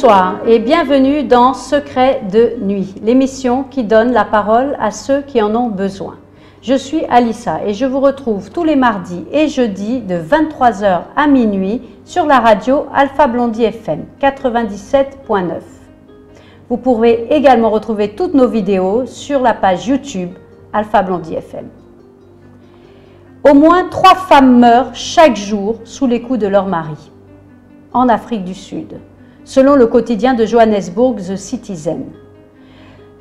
Bonsoir et bienvenue dans Secrets de nuit, l'émission qui donne la parole à ceux qui en ont besoin. Je suis Alissa et je vous retrouve tous les mardis et jeudis de 23 h à minuit sur la radio Alpha Blondie FM 97.9. Vous pourrez également retrouver toutes nos vidéos sur la page YouTube Alpha Blondie FM. Au moins 3 femmes meurent chaque jour sous les coups de leur mari en Afrique du Sud, selon le quotidien de Johannesburg The Citizen.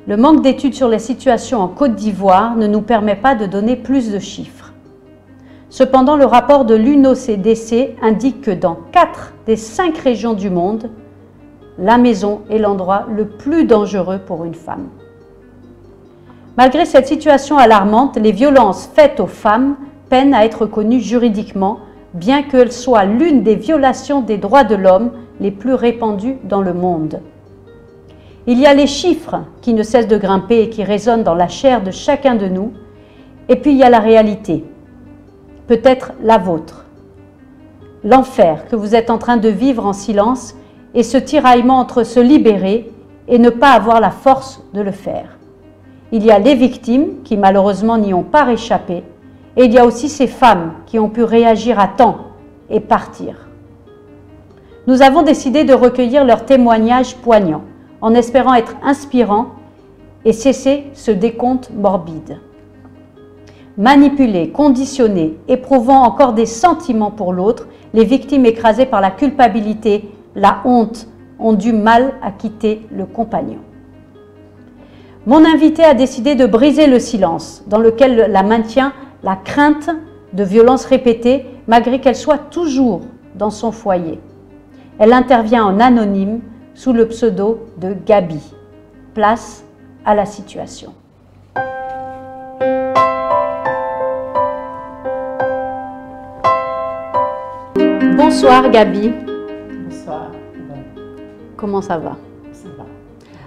Le manque d'études sur les situations en Côte d'Ivoire ne nous permet pas de donner plus de chiffres. Cependant, le rapport de l'UNOCDC indique que dans 4 des 5 régions du monde, la maison est l'endroit le plus dangereux pour une femme. Malgré cette situation alarmante, les violences faites aux femmes peinent à être connues juridiquement, bien qu'elles soient l'une des violations des droits de l'homme les plus répandues dans le monde. Il y a les chiffres qui ne cessent de grimper et qui résonnent dans la chair de chacun de nous, et puis il y a la réalité, peut-être la vôtre. L'enfer que vous êtes en train de vivre en silence et ce tiraillement entre se libérer et ne pas avoir la force de le faire. Il y a les victimes qui malheureusement n'y ont pas réchappé, et il y a aussi ces femmes qui ont pu réagir à temps et partir. Nous avons décidé de recueillir leurs témoignages poignants, en espérant être inspirants et cesser ce décompte morbide. Manipulées, conditionnées, éprouvant encore des sentiments pour l'autre, les victimes écrasées par la culpabilité, la honte, ont du mal à quitter le compagnon. Mon invité a décidé de briser le silence dans lequel la maintient la crainte de violences répétées, malgré qu'elle soit toujours dans son foyer. Elle intervient en anonyme sous le pseudo de Gabi. Place à la situation. Bonsoir Gabi. Bonsoir. Comment ça va? Ça va.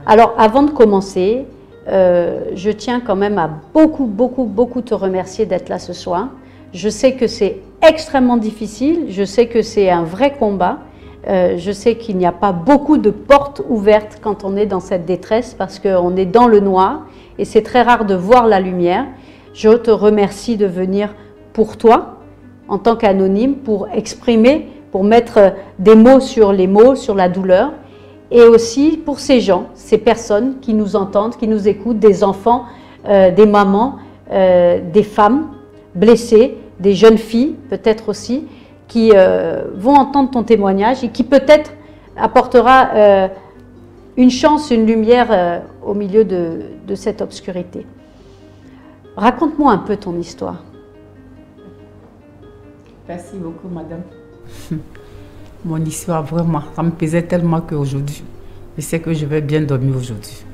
Alors avant de commencer, je tiens quand même à beaucoup te remercier d'être là ce soir. Je sais que c'est extrêmement difficile, je sais que c'est un vrai combat, je sais qu'il n'y a pas beaucoup de portes ouvertes quand on est dans cette détresse parce qu'on est dans le noir et c'est très rare de voir la lumière. Je te remercie de venir pour toi, en tant qu'anonyme, pour exprimer, pour mettre des mots, sur la douleur. Et aussi pour ces gens, ces personnes qui nous entendent, qui nous écoutent, des enfants, des mamans, des femmes blessées, des jeunes filles peut-être aussi, qui vont entendre ton témoignage et qui peut-être apportera une chance, une lumière au milieu de cette obscurité. Raconte-moi un peu ton histoire. Merci beaucoup, madame. Mon histoire, vraiment, ça me pesait tellement qu'aujourd'hui, je sais que je vais bien dormir aujourd'hui.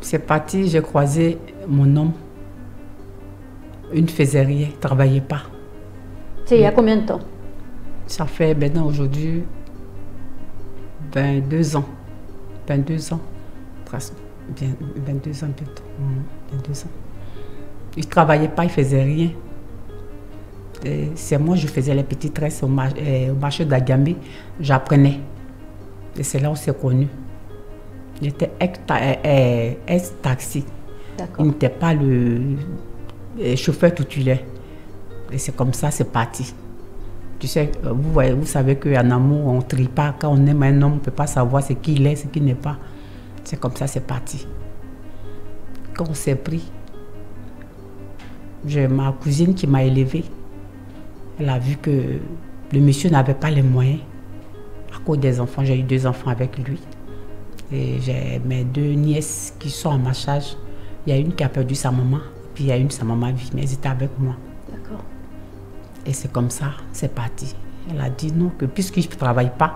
C'est parti, j'ai croisé mon homme. Il ne faisait rien, il ne travaillait pas. C'est il y a combien de temps? Ça fait maintenant aujourd'hui 22 ans. 22 ans. Bien, 22 ans bientôt. 22 ans. Il ne travaillait pas, il ne faisait rien. C'est moi, je faisais les petites tresses au marché d'Agamé. J'apprenais. Et c'est là où on s'est connus. Il était ex-taxi. Il n'était pas le chauffeur titulaire. Et c'est comme ça, c'est parti. Tu sais, vous savez qu'en amour, on ne trie pas. Quand on aime un homme, on ne peut pas savoir ce qu'il est, ce qu'il n'est pas. C'est comme ça, c'est parti. Quand on s'est pris, j'ai ma cousine qui m'a élevée. Elle a vu que le monsieur n'avait pas les moyens. À cause des enfants, j'ai eu 2 enfants avec lui. Et j'ai mes 2 nièces qui sont à ma charge. Il y a une qui a perdu sa maman, puis il y a une, sa maman vit, mais elles étaient avec moi. D'accord. Et c'est comme ça, c'est parti. Elle a dit non, que puisqu'il ne travaille pas,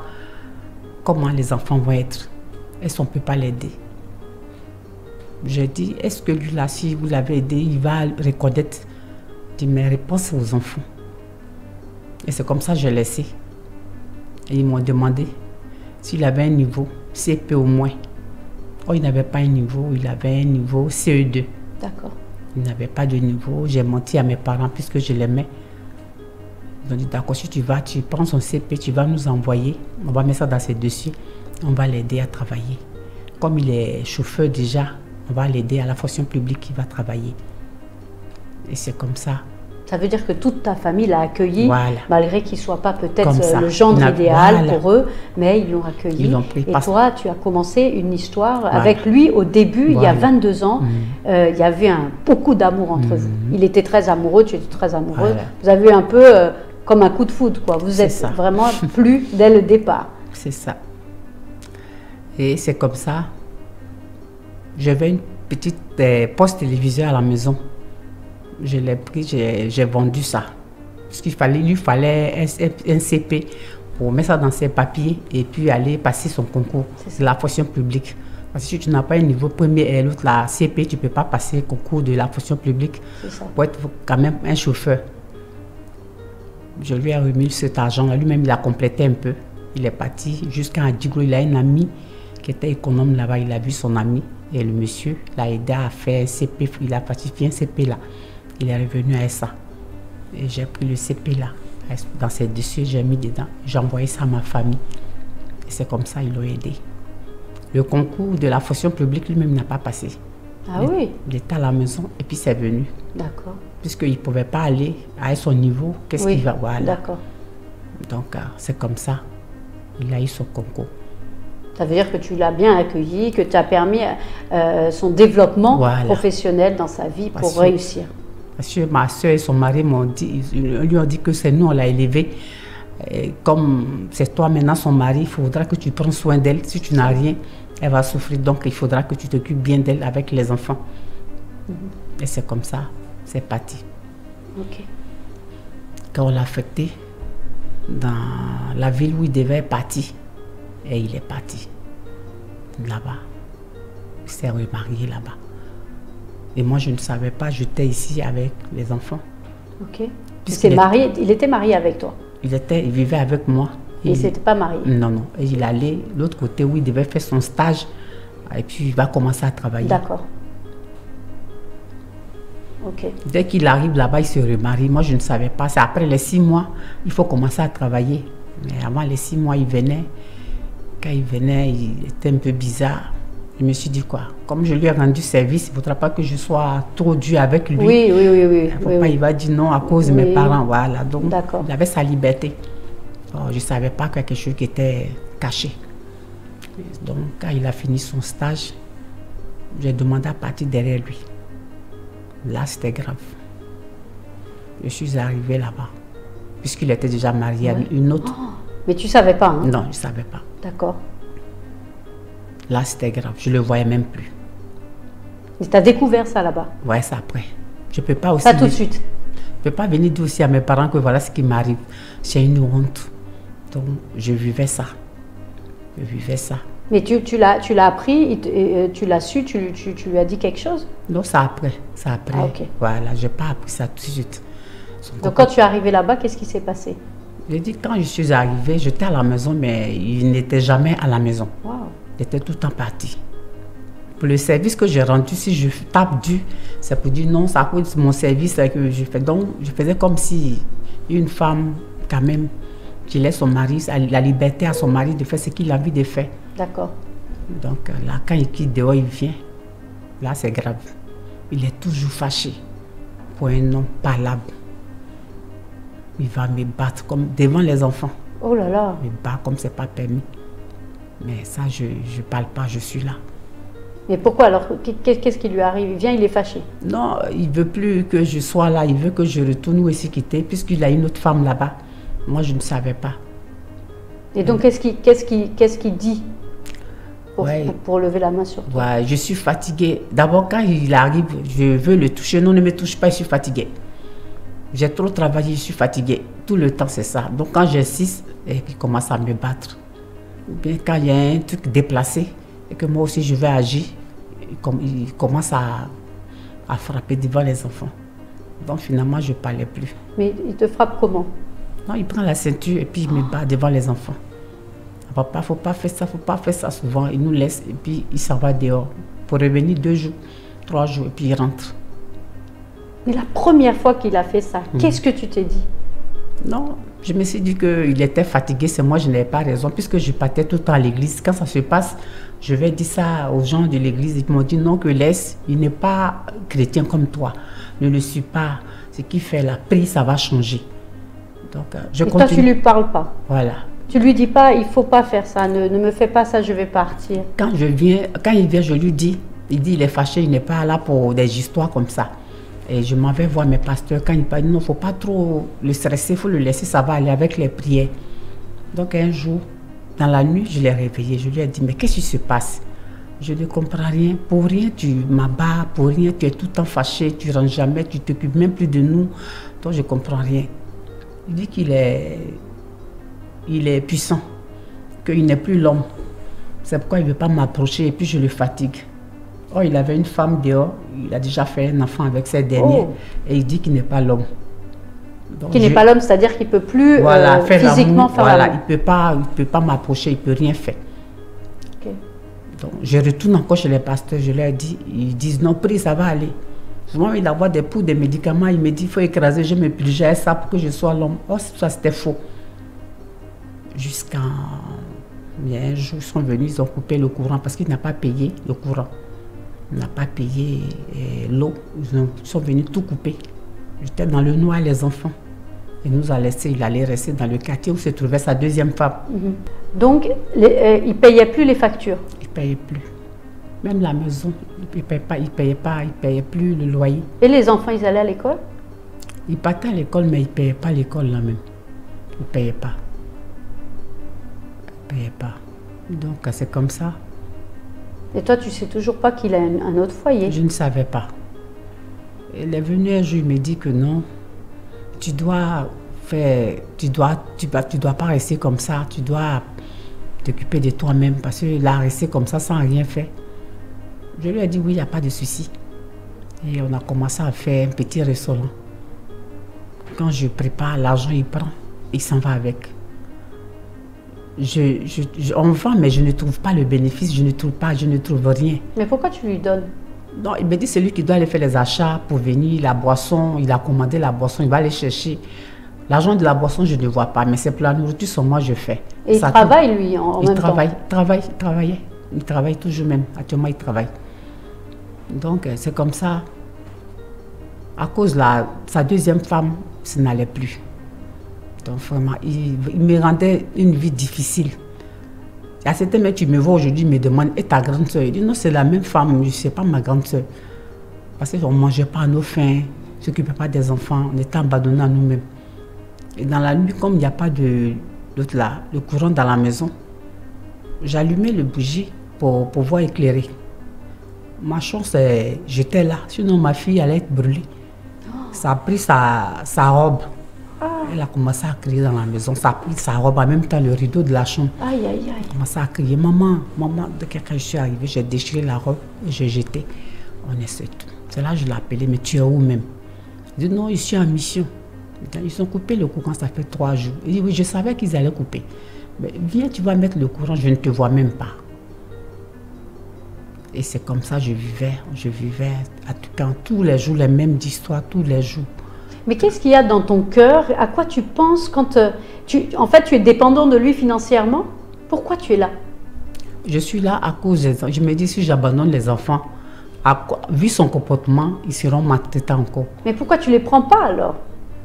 comment les enfants vont être? Est-ce qu'on ne peut pas l'aider? J'ai dit, est-ce que lui là, si vous l'avez aidé, il va reconnaître? Je dis, mes réponses aux enfants. Et c'est comme ça que j'ai laissé. Et ils m'ont demandé s'il avait un niveau CP au moins. Oh, il n'avait pas un niveau, il avait un niveau CE2. D'accord. Il n'avait pas de niveau. J'ai menti à mes parents puisque je l'aimais. Ils ont dit d'accord, si tu vas, tu prends son CP, tu vas nous envoyer. On va mettre ça dans ses dossiers. on va l'aider à travailler. Comme il est chauffeur déjà, on va l'aider à la fonction publique, il va travailler. Et c'est comme ça. Ça veut dire que toute ta famille l'a accueilli, Voilà. malgré qu'il ne soit pas peut-être le Comme gendre ça. idéal Voilà. pour eux, mais ils l'ont accueilli. Ils l'ont pris Et parce- toi, tu as commencé une histoire Voilà. avec lui au début, il y a Voilà. 22 ans. Il y avait beaucoup d'amour entre vous. Il était très amoureux, tu étais très amoureux. Voilà. Vous avez eu un peu comme un coup de foudre, quoi. Vous C'est êtes ça. vraiment plus dès le départ. C'est ça. Et c'est comme ça. J'avais une petite poste téléviseur à la maison. Je l'ai pris, j'ai vendu ça. Parce qu'il lui fallait un CP pour mettre ça dans ses papiers et puis aller passer son concours de la fonction publique. Parce que si tu n'as pas un niveau premier et l'autre, la CP, tu ne peux pas passer le concours de la fonction publique C'est ça. pour être quand même un chauffeur. Je lui ai remis cet argent-là. Lui-même, il a complété un peu. Il est parti jusqu'à Adiglo. Il a un ami qui était économe là-bas. Il a vu son ami et le monsieur l'a aidé à faire un CP. Il a falsifié un CP là. Il est revenu à ça. Et j'ai pris le CP là. Dans ses dossiers, j'ai mis dedans. J'ai envoyé ça à ma famille. Et c'est comme ça qu'ils l'ont aidé. Le concours de la fonction publique lui-même n'a pas passé. Ah oui, Il était à la maison et puis c'est venu. d'accord. Puisqu'il ne pouvait pas aller à son niveau, qu'est-ce Oui, qu'il va voir là? d'accord. Donc c'est comme ça. Il a eu son concours. Ça veut dire que tu l'as bien accueilli, que tu as permis son développement Voilà. professionnel dans sa vie pour Parce que- réussir. Parce que ma soeur et son mari m'ont dit, ils lui ont dit que c'est nous, on l'a élevé. Et comme c'est toi maintenant son mari, il faudra que tu prennes soin d'elle. Si tu n'as rien, elle va souffrir. Donc il faudra que tu t'occupes bien d'elle avec les enfants. Et c'est comme ça, c'est parti. Ok. Quand on l'a affecté dans la ville où il devait partir, et il est parti là-bas. Il s'est remarié là-bas. Et moi, je ne savais pas, j'étais ici avec les enfants. Ok. Puisqu'il Marié, il était marié avec toi. Il vivait avec moi. Il ne s'était pas marié. Non, non. Et il allait de l'autre côté où il devait faire son stage. Et puis, il va commencer à travailler. D'accord. Ok. Dès qu'il arrive là-bas, il se remarie. Moi, je ne savais pas. C'est après les 6 mois, il faut commencer à travailler. Mais avant les 6 mois, il venait. Quand il venait, il était un peu bizarre. Je me suis dit quoi? Comme je lui ai rendu service, il ne faudra pas que je sois trop dur avec lui. Oui, oui, oui, oui. Faut pas, il va dire non à cause de mes parents. Voilà. Donc, il avait sa liberté. Alors, je ne savais pas qu'il y a quelque chose qui était caché. Donc, quand il a fini son stage, j'ai demandé à partir derrière lui. Là, c'était grave. Je suis arrivée là-bas, puisqu'il était déjà marié à une autre. Oh, mais tu ne savais pas, hein? Non, je ne savais pas. D'accord. Là, c'était grave. Je ne le voyais même plus. Et tu as découvert ça là-bas? Ouais, c'est après. Je ne peux pas aussi... Ça tout de suite? Je ne peux pas venir dire aussi à mes parents que voilà ce qui m'arrive. C'est une honte. Donc, je vivais ça. Je vivais ça. Mais tu l'as appris, tu l'as su, tu lui as dit quelque chose? Non, c'est après. C'est après. Ah, ok. Voilà, je n'ai pas appris ça tout de suite. Donc, quand tu es arrivé là-bas, qu'est-ce qui s'est passé? Je dis, quand je suis arrivée, j'étais à la maison, mais il n'était jamais à la maison. Wow. Il était tout le temps parti. Pour le service que j'ai rendu, si je tape du, c'est pour dire non, ça coûte mon service que je fais. Donc, je faisais comme si une femme, quand même, qui laisse son mari, la liberté à son mari de faire ce qu'il a envie de faire. D'accord. Donc là, quand il quitte dehors, il vient. Là, c'est grave. Il est toujours fâché pour un nom parlable. Il va me battre comme devant les enfants. Oh là là. Il me bat comme c'est pas permis. Mais ça, je ne parle pas, je suis là. Mais pourquoi alors? Qu'est-ce qui lui arrive? Il vient, il est fâché? Non, il ne veut plus que je sois là. Il veut que je retourne où il quitter, puisqu'il a une autre femme là-bas. Moi, je ne savais pas. Et donc, qu'est-ce qu'il dit pour lever la main sur toi? Ouais, je suis fatiguée. D'abord, quand il arrive, je veux le toucher. Non, ne me touche pas, je suis fatiguée. J'ai trop travaillé, je suis fatiguée. Tout le temps, c'est ça. Donc, quand j'insiste, il commence à me battre. Ou bien quand il y a un truc déplacé et que moi aussi je vais agir, il commence à frapper devant les enfants. Donc, finalement, je ne parlais plus. Mais il te frappe comment? Non, il prend la ceinture et puis il me bat devant les enfants. Papa, il ne faut pas faire ça, il ne faut pas faire ça souvent. Il nous laisse et puis il s'en va dehors pour revenir 2 jours, 3 jours et puis il rentre. Mais la première fois qu'il a fait ça, qu'est-ce que tu t'es dit? Non, je me suis dit qu'il était fatigué, c'est moi, je n'avais pas raison, puisque je partais tout le temps à l'église. Quand ça se passe, je vais dire ça aux gens de l'église. Ils m'ont dit non, que laisse, il n'est pas chrétien comme toi. Ne le suis pas. Ce qui fait la prie, ça va changer. Donc, je continue. Toi, tu ne lui parles pas. Voilà. Tu lui dis pas, il ne faut pas faire ça, ne me fais pas ça, je vais partir. Quand il vient, je lui dis, il est fâché, il n'est pas là pour des histoires comme ça. Et je m'en vais voir mes pasteurs. Quand ils parlent, non, il ne faut pas trop le stresser, il faut le laisser, ça va aller avec les prières. Donc un jour, dans la nuit, je l'ai réveillé, je lui ai dit, mais qu'est-ce qui se passe? Je ne comprends rien, pour rien tu m'abats, pour rien tu es tout le temps fâché, tu ne rentres jamais, tu ne t'occupes même plus de nous. Donc je ne comprends rien. Il dit qu'il est puissant, qu'il n'est plus l'homme. C'est pourquoi il ne veut pas m'approcher et puis je le fatigue. Oh, il avait une femme dehors, il a déjà fait un enfant avec cette dernière et il dit qu'il n'est pas l'homme. Qu'il n'est pas l'homme, c'est-à-dire qu'il ne peut plus voilà, physiquement faire voilà, l'amour. Il ne peut pas m'approcher, il ne peut rien faire. Okay. Donc, je retourne encore chez les pasteurs, je leur dis, ils disent non, prie, ça va aller. Souvent, il avoir des poux, des médicaments, il me dit, il faut écraser, je me purgeais ça pour que je sois l'homme. Oh, ça c'était faux. Jusqu'à un jour, ils sont venus, ils ont coupé le courant parce qu'il n'a pas payé le courant. Il n'a pas payé l'eau. Ils sont venus tout couper. J'étais dans le noir, les enfants. Il nous a laissé, il allait rester dans le quartier où se trouvait sa deuxième femme. Donc, il ne payait plus les factures? Il ne payait plus. Même la maison, il ne payait plus le loyer. Et les enfants, ils allaient à l'école? Ils partaient à l'école, mais ils ne payaient pas l'école là même. Ils ne payaient pas. Ils ne payaient pas. Donc, c'est comme ça. Et toi, tu ne sais toujours pas qu'il a un autre foyer? Je ne savais pas. Il est venu un jour, il me dit que non, tu dois pas rester comme ça, tu dois t'occuper de toi-même parce qu'il a resté comme ça sans rien faire. Je lui ai dit oui, il n'y a pas de souci. Et on a commencé à faire un petit restaurant. Quand je prépare, l'argent il prend, il s'en va avec. On vend, mais je ne trouve pas le bénéfice, je ne trouve rien. Mais pourquoi tu lui donnes? Non, il me dit c'est lui qui doit aller faire les achats pour venir, la boisson, il a commandé la boisson, il va aller chercher. L'argent de la boisson, je ne vois pas, mais c'est pour la nourriture, c'est moi je fais. Et il travaille lui en même temps? Il travaille toujours même, actuellement il travaille. Donc c'est comme ça, à cause de sa deuxième femme, ça n'allait plus. Donc vraiment, il me rendait une vie difficile. À certains moments, tu me vois aujourd'hui, il me demande, et ta grande soeur? Il dit non, c'est la même femme, je ne sais pas ma grande soeur. Parce qu'on ne mangeait pas à nos faims, on ne s'occupait pas des enfants, on était abandonnés à nous-mêmes. Et dans la nuit, comme il n'y a pas de courant dans la maison, j'allumais le bougie pour pouvoir éclairer. Ma chance, j'étais là, sinon ma fille allait être brûlée. Ça a pris sa robe. Elle a commencé à crier dans la maison. Ça a pris sa robe, en même temps le rideau de la chambre. Aïe, aïe, aïe. Elle a commencé à crier, maman, maman. De quelqu'un, je suis arrivée, j'ai déchiré la robe et j'ai jeté. On essaie tout. C'est là que je l'ai appelé, mais tu es où même? Il dit non, je suis en mission. Ils ont coupé le courant, ça fait 3 jours. Il dit oui, je savais qu'ils allaient couper. Mais viens, tu vas mettre le courant, je ne te vois même pas. Et c'est comme ça que je vivais tous les jours, les mêmes histoires, tous les jours. Mais qu'est-ce qu'il y a dans ton cœur? À quoi tu penses quand en fait, tu es dépendant de lui financièrement? Pourquoi tu es là? Je suis là à cause des enfants. Je me dis, si j'abandonne les enfants, vu son comportement, ils seront maltraités encore. Mais pourquoi tu ne les prends pas alors?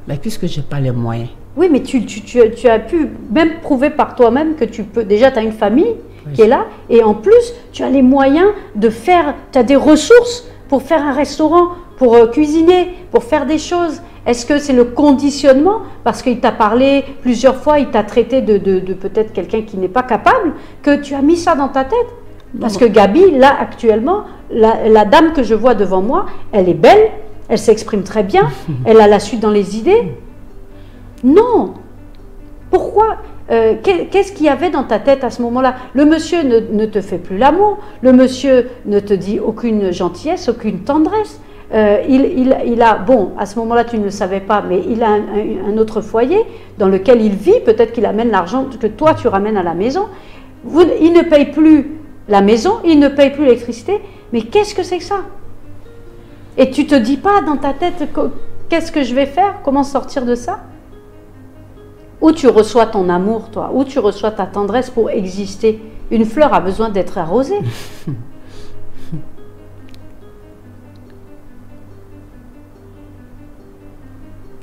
Mais puisque je n'ai pas les moyens. Oui, mais tu as pu même prouver par toi-même que tu peux. Déjà, tu as une famille qui est là. Et en plus, tu as les moyens de faire. Tu as des ressources pour faire un restaurant, pour cuisiner, pour faire des choses. Est-ce que c'est le conditionnement? Parce qu'il t'a parlé plusieurs fois, il t'a traité de peut-être quelqu'un qui n'est pas capable, que tu as mis ça dans ta tête? Parce que Gabi, là, actuellement, la dame que je vois devant moi, elle est belle, elle s'exprime très bien, elle a la suite dans les idées. Non. Pourquoi? Qu'est-ce qu'il y avait dans ta tête à ce moment-là? Le monsieur ne te fait plus l'amour, le monsieur ne te dit aucune gentillesse, aucune tendresse. Il a, bon, à ce moment-là, tu ne le savais pas, mais il a un autre foyer dans lequel il vit. Peut-être qu'il amène l'argent que toi, tu ramènes à la maison. Il ne paye plus la maison, il ne paye plus l'électricité. Mais qu'est-ce que c'est que ça? Et tu ne te dis pas dans ta tête, qu'est-ce que je vais faire? Comment sortir de ça? Où tu reçois ton amour, toi? Où tu reçois ta tendresse pour exister? Une fleur a besoin d'être arrosée.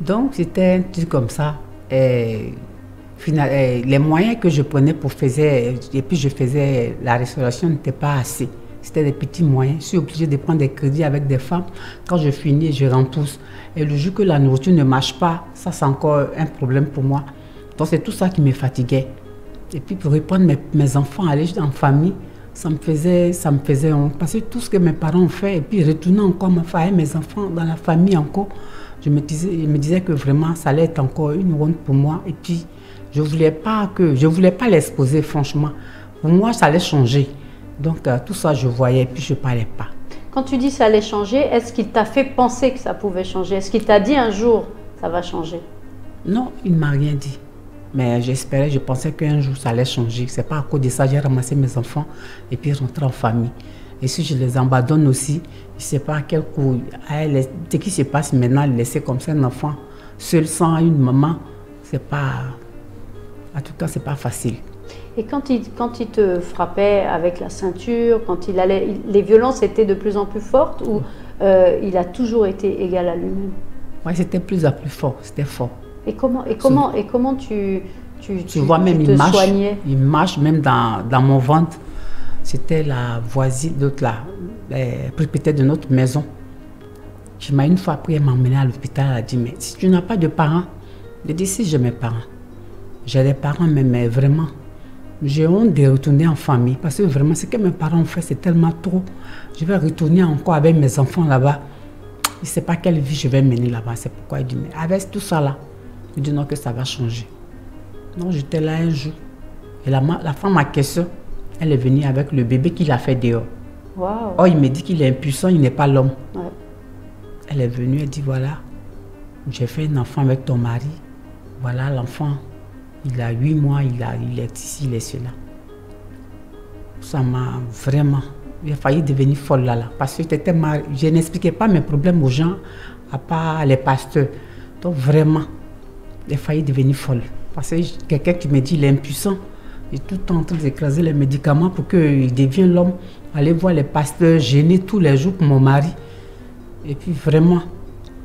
Donc, c'était un truc comme ça. Et, les moyens que je prenais pour faire, et puis je faisais la restauration n'étaient pas assez. C'était des petits moyens. Je suis obligée de prendre des crédits avec des femmes. Quand je finis, je rembourse. Et le jour que la nourriture ne marche pas, ça c'est encore un problème pour moi. Donc c'est tout ça qui me fatiguait. Et puis pour reprendre mes enfants, aller en famille, ça me faisait honte. Parce que tout ce que mes parents ont fait, et puis retourner encore ma famille, mes enfants dans la famille encore, je me disais que vraiment ça allait être encore une honte pour moi. Et puis je voulais pas l'exposer franchement. Pour moi, ça allait changer. Donc tout ça je voyais, et puis je ne parlais pas. Quand tu dis ça allait changer, est-ce qu'il t'a fait penser que ça pouvait changer? Est-ce qu'il t'a dit un jour ça va changer? Non, il ne m'a rien dit. Mais j'espérais, je pensais qu'un jour ça allait changer. C'est pas à cause de ça, j'ai ramassé mes enfants et puis rentré en famille. Et si je les abandonne aussi, je ne sais pas à quel coup. Ce qui se passe maintenant, laisser comme ça un enfant seul sans une maman, c'est pas. En tout cas, c'est pas facile. Et quand il te frappait avec la ceinture, quand les violences étaient de plus en plus fortes ou il a toujours été égal à lui-même? Oui, c'était plus à plus fort, c'était fort. Et comment tu vois, même te soignais? Il marche même dans mon ventre. C'était la voisine, propriétaire de notre maison. Je m'ai une fois pris, elle m'a emmené à l'hôpital, elle a dit, mais si tu n'as pas de parents, je dis si j'ai mes parents. J'ai des parents, mais vraiment, j'ai honte de retourner en famille parce que vraiment, ce que mes parents ont fait, c'est tellement trop. Je vais retourner encore avec mes enfants là-bas. Je ne sais pas quelle vie je vais mener là-bas. C'est pourquoi il dit, mais avec tout ça là, il dit non, que ça va changer. Donc j'étais là un jour. Et la femme en question, elle est venue avec le bébé qu'il a fait dehors. Wow. Oh, il me dit qu'il est impuissant, il n'est pas l'homme. Ouais. Elle est venue, elle dit voilà, j'ai fait un enfant avec ton mari. Voilà l'enfant. Il a 8 mois, il est ici, il est cela. Ça m'a vraiment... J'ai failli devenir folle là. Parce que je n'expliquais pas mes problèmes aux gens, à part les pasteurs. Donc vraiment, j'ai failli devenir folle. Parce que quelqu'un qui me dit il est impuissant, il est tout le temps en train d'écraser les médicaments pour qu'il devienne l'homme. Aller voir les pasteurs, gêner tous les jours pour mon mari. Et puis vraiment,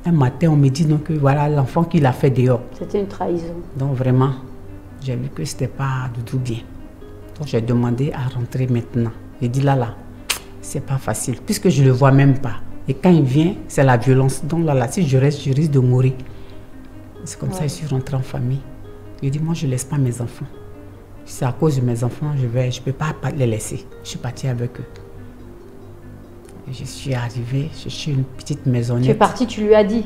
un matin, on me dit donc, que voilà l'enfant qu'il a fait dehors. C'était une trahison. Donc vraiment, j'ai vu que ce n'était pas du tout bien. Donc j'ai demandé à rentrer maintenant. J'ai dit là, c'est pas facile, puisque je ne le vois même pas. Et quand il vient, c'est la violence. Donc là, si je reste, je risque de mourir. C'est comme ça que je suis rentrée en famille. J'ai dit, moi, je ne laisse pas mes enfants. Si c'est à cause de mes enfants, je ne peux pas les laisser. Je suis partie avec eux. Et je suis arrivée, je suis une petite maisonnette. Tu es partie, tu lui as dit?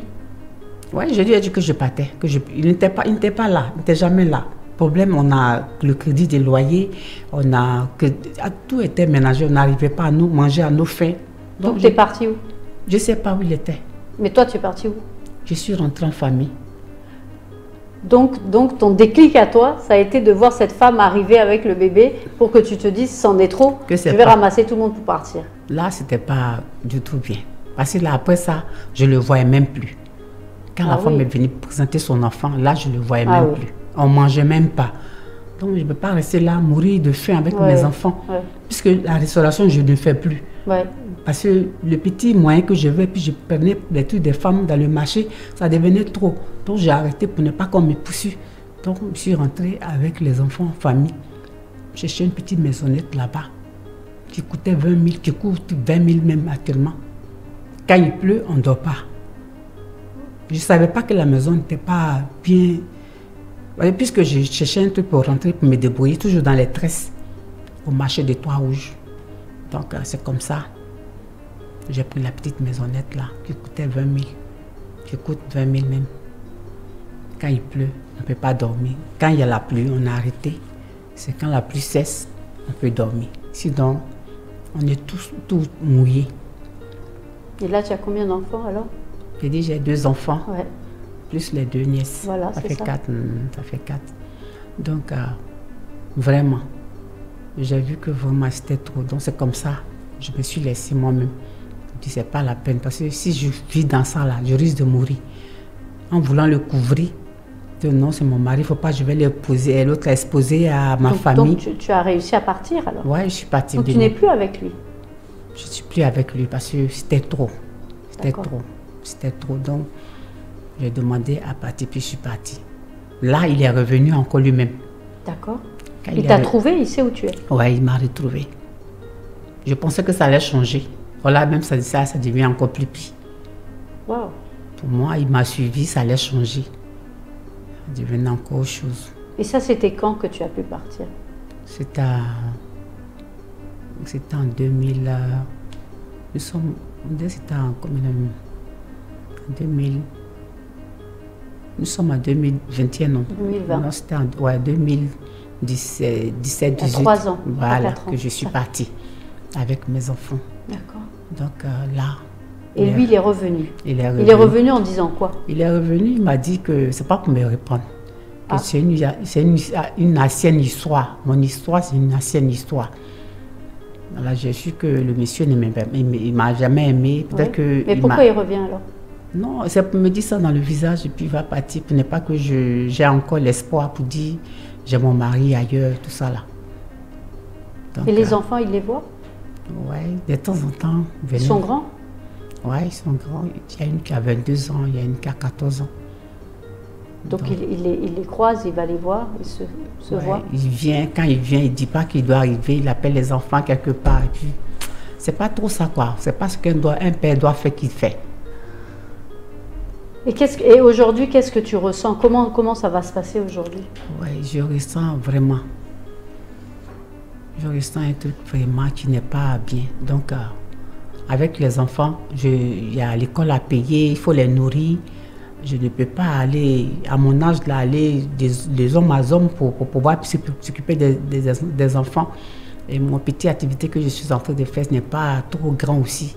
Oui, je lui ai dit que je partais. Il n'était pas là, il n'était jamais là. Problème, on a le crédit des loyers, tout était ménagé, on n'arrivait pas à nous manger à nos fins. Donc tu es partie où? Je ne sais pas où il était. Mais toi, tu es partie où? Je suis rentrée en famille. Donc ton déclic à toi, ça a été de voir cette femme arriver avec le bébé pour que tu te dises, c'en est trop, je vais ramasser tout le monde pour partir. Là, ce n'était pas du tout bien. Parce que là, après ça, je ne le voyais même plus. Quand la femme est venue présenter son enfant, là, je ne le voyais même plus. On ne mangeait même pas. Donc, je ne peux pas rester là, mourir de faim avec mes enfants. Puisque la restauration, je ne fais plus. Parce que le petit moyen que je veux, puis je prenais les trucs des femmes dans le marché, ça devenait trop. Donc, j'ai arrêté pour ne pas qu'on me poursuive. Donc, je suis rentrée avec les enfants en famille. J'ai cherché une petite maisonnette là-bas qui coûtait 20 000, qui coûte 20 000 même actuellement. Quand il pleut, on ne dort pas. Je ne savais pas que la maison n'était pas bien. Puisque je cherchais un truc pour rentrer, pour me débrouiller, toujours dans les tresses, au marché des Toits Rouges. Donc c'est comme ça. J'ai pris la petite maisonnette là, qui coûtait 20 000. Qui coûte 20 000 même. Quand il pleut, on ne peut pas dormir. Quand il y a la pluie, on a arrêté. C'est quand la pluie cesse, on peut dormir. Sinon, on est tous mouillés. Et là, tu as combien d'enfants alors? J'ai dit, j'ai 2 enfants. Plus les 2 nièces. Voilà, ça fait ça. 4. Ça fait 4. Donc, vraiment, j'ai vu que vraiment c'était trop. Donc, c'est comme ça, je me suis laissée moi-même. Je dis, c'est pas la peine. Parce que si je vis dans ça, là, je risque de mourir. En voulant le couvrir, non, c'est mon mari, il ne faut pas, je vais l'épouser. Et l'autre l'a exposé à ma famille. Donc tu as réussi à partir alors? Oui, je suis partie. Donc tu n'es plus avec lui? Je ne suis plus avec lui parce que c'était trop. C'était trop. C'était trop. Donc, j'ai demandé à partir, puis je suis partie. Là, il est revenu encore lui-même. D'accord. Il t'a trouvé, il sait où tu es? Oui, il m'a retrouvé. Je pensais que ça allait changer. Voilà, même ça devient encore plus pire. Wow. Pour moi, il m'a suivi, ça allait changer. Ça devenait encore autre chose. Et ça, c'était quand que tu as pu partir? C'était en 2000. C'était en 2000. Nous sommes en 2021, non? 2020. Non, c'était en 2017, 18. Il y a 3 ans. Voilà, que je suis partie avec mes enfants. D'accord. Donc là. Et lui, il est revenu. Il est revenu. Il est revenu en disant quoi? Il est revenu, il m'a dit que c'est pas pour me reprendre. Que c'est une ancienne histoire. Mon histoire, c'est une ancienne histoire. Voilà, j'ai su que le monsieur ne m'a jamais aimé. Peut-être que mais pourquoi il revient alors? Non, c'est pour me dire ça dans le visage et puis il va partir. Pour ne pas que j'ai encore l'espoir pour dire j'ai mon mari ailleurs, tout ça là. Donc, et les enfants, ils les voient? Oui, de temps en temps. Ils sont grands? Oui, ils sont grands. Il y a une qui a 22 ans, il y a une qui a 14 ans. Donc il les croise, il va les voir, il se voit? Il vient, quand il vient, il ne dit pas qu'il doit arriver, il appelle les enfants quelque part. Et puis, c'est pas trop ça quoi. C'est pas ce qu'un père doit faire qu'il fait. Et aujourd'hui, qu'est-ce que tu ressens? Comment ça va se passer aujourd'hui? Oui, je ressens vraiment. Je ressens un truc vraiment qui n'est pas bien. Donc, avec les enfants, il y a l'école à payer, il faut les nourrir. Je ne peux pas aller, à mon âge, là, aller des hommes à hommes pour pouvoir s'occuper des enfants. Et mon petite activité que je suis en train de faire n'est pas trop grand aussi.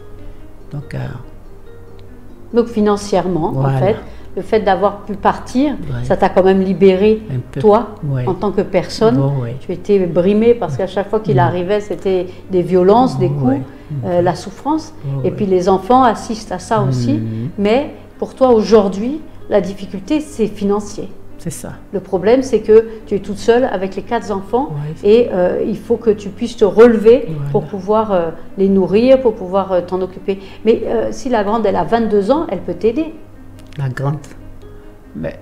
Donc financièrement, voilà. En fait, le fait d'avoir pu partir, ça t'a quand même libéré, toi, en tant que personne. Tu étais brimé parce qu'à chaque fois qu'il arrivait, c'était des violences, des coups, la souffrance. Et puis les enfants assistent à ça aussi. Mais pour toi, aujourd'hui, la difficulté, c'est financier. C'est ça. Le problème, c'est que tu es toute seule avec les 4 enfants et il faut que tu puisses te relever pour pouvoir les nourrir, pour pouvoir t'en occuper. Mais si la grande, elle a 22 ans, elle peut t'aider. La grande, mais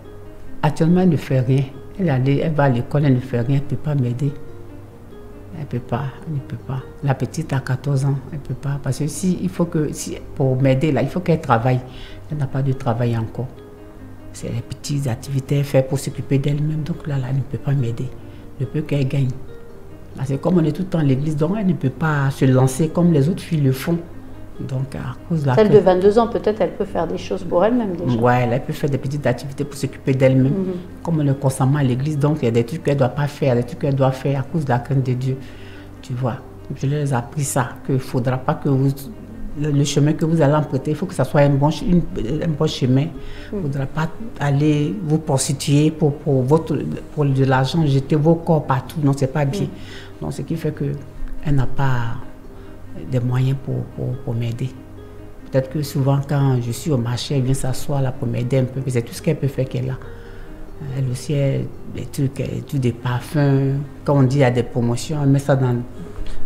actuellement, elle ne fait rien. Elle va à l'école, elle ne fait rien, elle ne peut pas m'aider. Elle ne peut pas. La petite a 14 ans, elle ne peut pas. Parce que pour m'aider, là, il faut qu'elle travaille. Elle n'a pas de travail encore. C'est les petites activités faites pour s'occuper d'elle-même. Donc là, elle ne peut pas m'aider. Je peux qu'elle gagne. C'est comme on est tout le temps à l'église, donc elle ne peut pas se lancer comme les autres filles le font. Donc, à cause de celle de 22 ans, peut-être, elle peut faire des choses pour elle-même déjà. Oui, elle peut faire des petites activités pour s'occuper d'elle-même. Comme on est constamment à l'église, donc il y a des trucs qu'elle ne doit pas faire, des trucs qu'elle doit faire à cause de la crainte de Dieu. Tu vois, je leur ai appris ça, qu'il ne faudra pas que le chemin que vous allez emprunter, il faut que ce soit un bon chemin. Il ne faudra pas aller vous prostituer pour de l'argent, jeter vos corps partout. Non, ce n'est pas bien. Donc, ce qui fait qu'elle n'a pas des moyens pour m'aider. Peut-être que souvent, quand je suis au marché, elle vient s'asseoir là pour m'aider un peu. C'est tout ce qu'elle peut faire qu'elle a. Elle aussi, des trucs des parfums. Quand on dit qu'il y a des promotions, elle met ça dans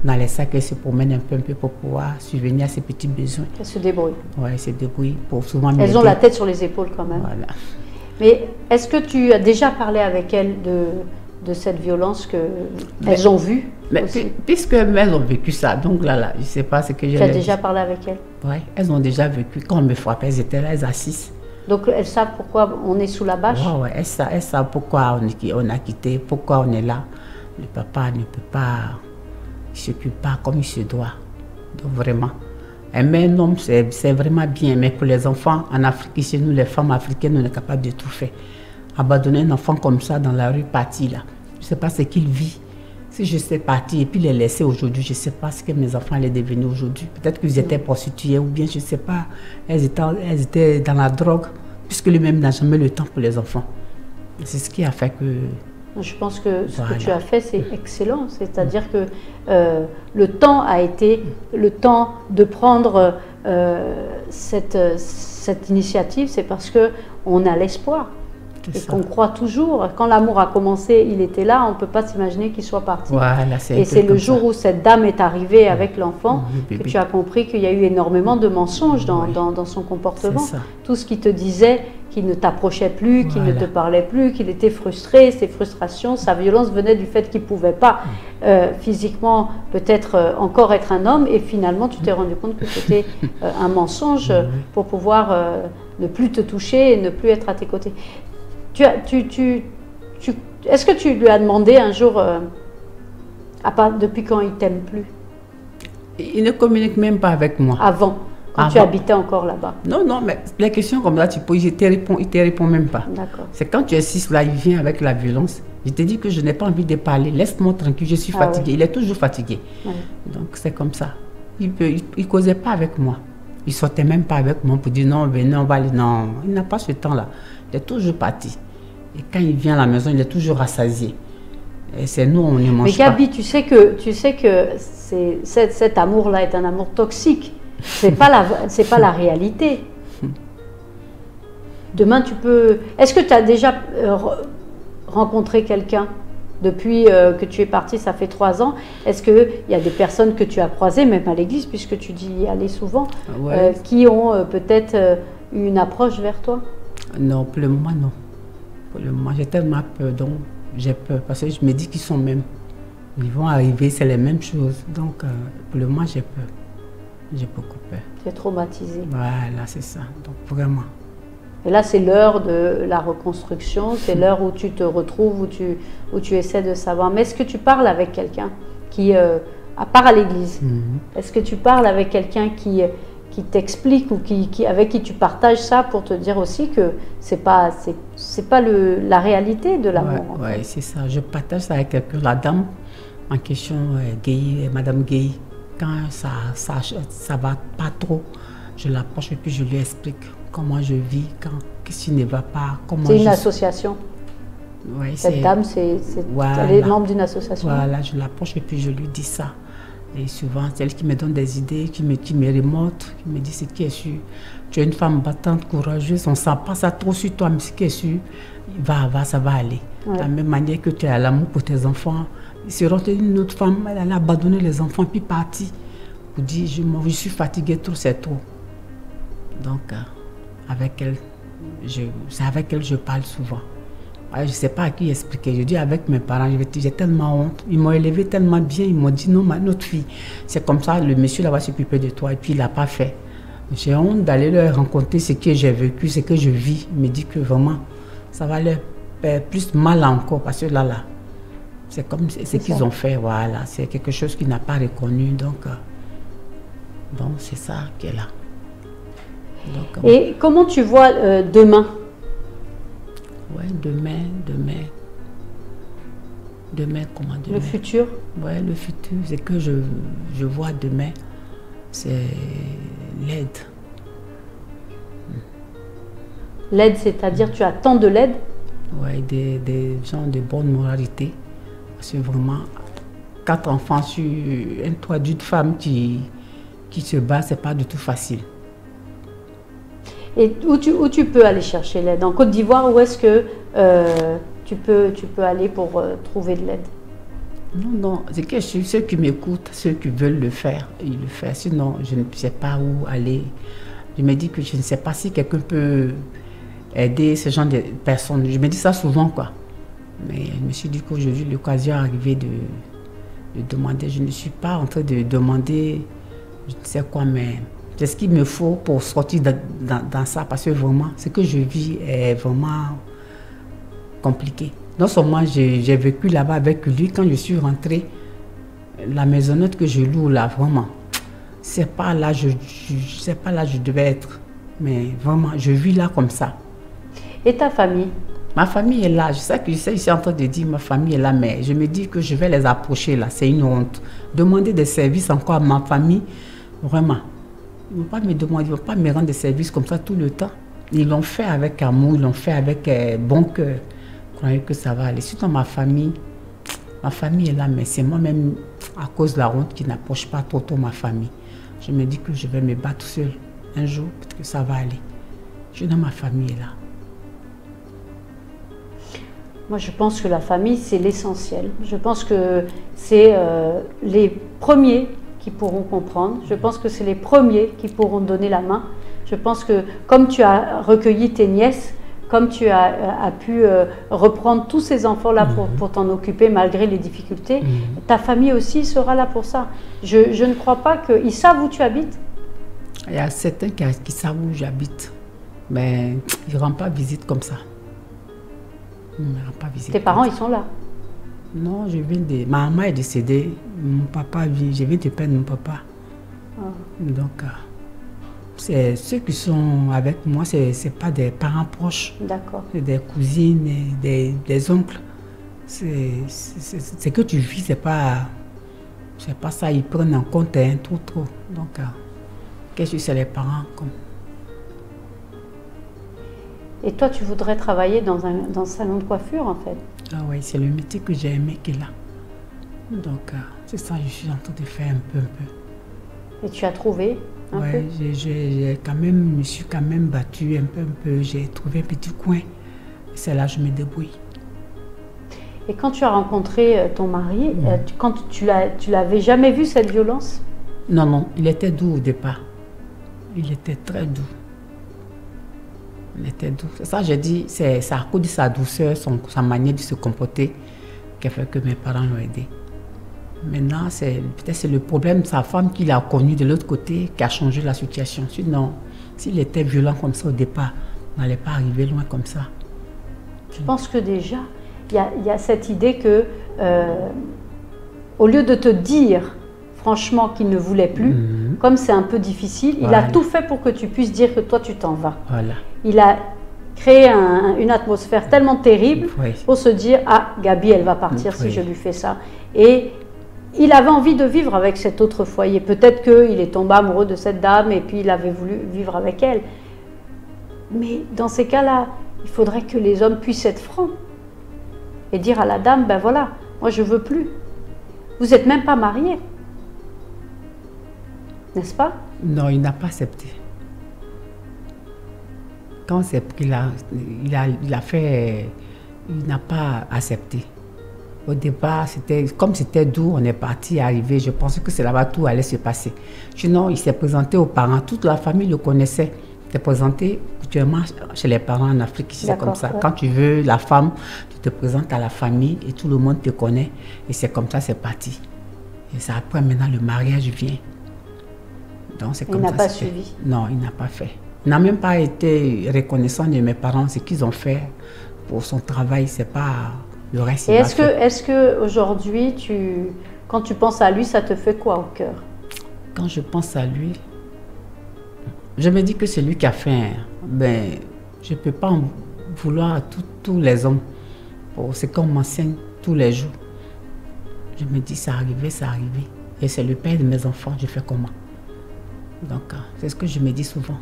les sacs, elle se promène un peu pour pouvoir subvenir à ses petits besoins. Elle se débrouille. Oui, elle se débrouille pour souvent m'aider. Elles ont la tête sur les épaules quand même. Voilà. Mais est-ce que tu as déjà parlé avec elles de cette violence qu'elles ont vue aussi? Puisque elles ont vécu ça, donc là, je ne sais pas ce que j'ai. Tu as déjà parlé avec elles? Oui, elles ont déjà vécu. Quand on me frappait, elles étaient là, elles assistent. Donc elles savent pourquoi on est sous la bâche? Oui, elles savent pourquoi on a quitté, pourquoi on est là. Le papa ne peut pas, il ne s'occupe pas comme il se doit. Donc vraiment. Aimer un homme, c'est vraiment bien, mais pour les enfants en Afrique, chez nous, les femmes africaines, on est capable de tout faire. Abandonner un enfant comme ça dans la rue, parti là. Je ne sais pas ce qu'il vit. Si je sais partir et puis les laisser aujourd'hui, je ne sais pas ce que mes enfants allaient devenir aujourd'hui. Peut-être qu'ils étaient prostitués ou bien je ne sais pas. Elles étaient dans la drogue, puisque lui-même n'a jamais le temps pour les enfants. C'est ce qui a fait que... Je pense que ce que tu as fait, c'est excellent. C'est-à-dire que le temps a été le temps de prendre cette initiative, c'est parce qu'on a l'espoir. et qu'on croit toujours. Quand l'amour a commencé, il était là, on ne peut pas s'imaginer qu'il soit parti. Voilà, et c'est le jour où cette dame est arrivée avec l'enfant que tu as compris qu'il y a eu énormément de mensonges dans son comportement. Tout ce qui te disait qu'il ne t'approchait plus, qu'il ne te parlait plus, qu'il était frustré, ses frustrations, sa violence venait du fait qu'il ne pouvait pas physiquement peut-être encore être un homme, et finalement tu t'es rendu compte que c'était un mensonge pour pouvoir ne plus te toucher et ne plus être à tes côtés. Est-ce que tu lui as demandé un jour, depuis quand il t'aime plus? Il ne communique même pas avec moi. Avant? Quand tu habitais encore là-bas? Non, non, mais les questions comme ça, tu poses, il te répond même pas. D'accord. C'est quand tu insistes là, il vient avec la violence. Je te dis que je n'ai pas envie de parler, laisse-moi tranquille, je suis fatiguée. Il est toujours fatigué. Donc c'est comme ça. Il ne causait pas avec moi. Il ne sortait même pas avec moi pour dire non, venez, on va aller. Non, il n'a pas ce temps-là. Il est toujours parti. Et quand il vient à la maison, il est toujours rassasié. Et c'est nous, on ne mange pas. Mais Gabi, tu sais que cet amour-là est un amour toxique. C'est pas la réalité. Demain, tu peux... Est-ce que tu as déjà rencontré quelqu'un depuis que tu es parti, ça fait 3 ans? Est-ce qu'il y a des personnes que tu as croisées, même à l'église, puisque tu dis y aller souvent, qui ont peut-être eu une approche vers toi? Non, pour le moment, non. Pour le moment, j'ai tellement peur, donc j'ai peur. Parce que je me dis qu'ils sont même... Ils vont arriver, c'est les mêmes choses. Donc, pour le moment, j'ai peur. J'ai beaucoup peur. Tu es traumatisée. Voilà, c'est ça. Donc, vraiment. Et là, c'est l'heure de la reconstruction, c'est l'heure où tu te retrouves, où tu essaies de savoir. Mais est-ce que tu parles avec quelqu'un qui, à part à l'église, est-ce que tu parles avec quelqu'un qui t'explique ou avec qui tu partages ça pour te dire aussi que c'est pas la réalité de l'amour? Oui, c'est ça. Je partage ça avec quelqu'un. La dame en question, Madame Gay, quand ça va pas trop, je l'approche et puis je lui explique comment je vis, qu'est-ce qui ne va pas. C'est une association? Oui, cette dame, elle est membre d'une association? Voilà, je l'approche et puis je lui dis ça. Et souvent, c'est elle qui me donne des idées, qui me remonte, qui me dit ce qui est sûr. Tu es une femme battante, courageuse, on ne sent pas ça trop sur toi, mais ce qui est sûr, ça va aller. De la même manière que tu as l'amour pour tes enfants, il sera une autre femme, elle a abandonné les enfants, puis partie, pour dire je suis fatiguée, trop, c'est trop. Donc, avec elle, c'est avec elle que je parle souvent. Je ne sais pas à qui expliquer. Je dis avec mes parents, j'ai tellement honte. Ils m'ont élevé tellement bien. Ils m'ont dit non, notre fille, c'est comme ça, le monsieur là va s'occuper de toi. Et puis il n'a pas fait. J'ai honte d'aller leur raconter ce que j'ai vécu, ce que je vis. Il me dit que vraiment, ça va leur faire plus mal encore. Parce que là, c'est comme ce qu'ils ont fait. Voilà, c'est quelque chose qu'il n'a pas reconnu. Donc c'est ça qui est là. Donc, et comment tu vois demain? Ouais, demain, comment demain? Le futur? Ouais, le futur, c'est que je vois demain, c'est l'aide. L'aide, c'est-à-dire tu attends de l'aide? Ouais, des gens de bonne moralité. Parce que vraiment, 4 enfants sur un toit d'une femme qui se bat, c'est pas du tout facile. Et où tu peux aller chercher l'aide? En Côte d'Ivoire, où est-ce que tu peux aller pour trouver de l'aide? Non, c'est que ceux qui m'écoutent, ceux qui veulent le faire, ils le font. Sinon, je ne sais pas où aller. Je me dis que je ne sais pas si quelqu'un peut aider ce genre de personnes. Je me dis ça souvent, quoi. Mais je me suis dit qu'aujourd'hui, l'occasion est arrivée de demander. Je ne suis pas en train de demander, je ne sais quoi, mais... C'est ce qu'il me faut pour sortir dans ça, parce que vraiment, ce que je vis est vraiment compliqué. Non seulement j'ai vécu là-bas avec lui, quand je suis rentrée, la maisonnette que je loue là, vraiment, c'est pas là je devais être. Mais vraiment, je vis là comme ça. Et ta famille? Ma famille est là. Je sais, je suis en train de dire ma famille est là, mais je me dis que je vais les approcher là. C'est une honte. Demander des services encore à ma famille, vraiment. Ils ne vont pas me demander, ils ne vont pas me rendre des services comme ça tout le temps. Ils l'ont fait avec amour, ils l'ont fait avec bon cœur. Je croyais que ça va aller. Surtout ma famille est là, mais c'est moi-même, à cause de la honte, qui n'approche pas trop ma famille. Je me dis que je vais me battre seule. Un jour, peut-être que ça va aller. Je suis dans ma famille là. Moi, je pense que la famille, c'est l'essentiel. Je pense que c'est les premiers qui pourront comprendre. Je pense que c'est les premiers qui pourront donner la main. Je pense que comme tu as recueilli tes nièces, comme tu as pu reprendre tous ces enfants-là pour t'en occuper malgré les difficultés, ta famille aussi sera là pour ça. Je ne crois pas qu'ils savent où tu habites. Il y a certains qui savent où j'habite, mais ils ne rendent pas visite comme ça. Pas visite. Tes parents, ils sont là? Non, je viens de... Ma maman est décédée, mon papa vit, je viens de perdre mon papa. Donc, c'est ceux qui sont avec moi, ce n'est pas des parents proches. D'accord. C'est des cousines, des oncles. C'est que tu vis, c'est pas ça, ils prennent en compte trop. Donc, qu'est-ce que c'est les parents comme... Et toi, tu voudrais travailler dans un salon de coiffure, en fait? Ah oui, c'est le métier que j'ai aimé qu'il a. Donc, c'est ça que je suis en train de faire un peu. Et tu as trouvé un peu? Oui, je me suis quand même battue un peu. J'ai trouvé un petit coin. C'est là que je me débrouille. Et quand tu as rencontré ton mari, quand tu l'avais jamais vu cette violence? Non, il était doux au départ. Il était très doux. Il était doux. C'est ça, j'ai dit, c'est à cause de sa douceur, sa manière de se comporter qui a fait que mes parents l'ont aidé. Maintenant, peut-être c'est le problème de sa femme qu'il a connu de l'autre côté qui a changé la situation. Sinon, s'il était violent comme ça au départ, on n'allait pas arriver loin comme ça. Je pense que déjà, il y a cette idée que, au lieu de te dire franchement qu'il ne voulait plus, comme c'est un peu difficile, il a tout fait pour que tu puisses dire que toi, tu t'en vas. Voilà. Il a créé une atmosphère tellement terrible pour se dire « Ah, Gabi, elle va partir si je lui fais ça. » Et il avait envie de vivre avec cet autre foyer. Peut-être qu'il est tombé amoureux de cette dame et puis il avait voulu vivre avec elle. Mais dans ces cas-là, il faudrait que les hommes puissent être francs et dire à la dame « Ben voilà, moi je ne veux plus. Vous n'êtes même pas mariés. » N'est-ce pas? Non, il n'a pas accepté. Quand c'est qu'il a fait, il n'a pas accepté. Au départ, comme c'était doux, on est parti, arrivé. Je pensais que c'est là-bas tout allait se passer. Sinon, il s'est présenté aux parents. Toute la famille le connaissait. Il s'est présenté coutumièrement chez les parents en Afrique. C'est comme ça. Ouais. Quand tu veux la femme, tu te présentes à la famille et tout le monde te connaît. Et c'est comme ça, c'est parti. Et ça, après, maintenant, le mariage vient. Donc, c'est comme ça. Il n'a pas suivi. Non, il n'a pas fait. Il n'a même pas été reconnaissant de mes parents. Ce qu'ils ont fait pour son travail, c'est pas le reste. Et est-ce que aujourd'hui, quand tu penses à lui, ça te fait quoi au cœur? Quand je pense à lui, je me dis que c'est lui qui a fait. Ben, je ne peux pas en vouloir à tous les hommes pour ce qu'on m'enseigne tous les jours. Je me dis, ça arrivé. Et c'est le père de mes enfants, je fais comment? Donc, c'est ce que je me dis souvent.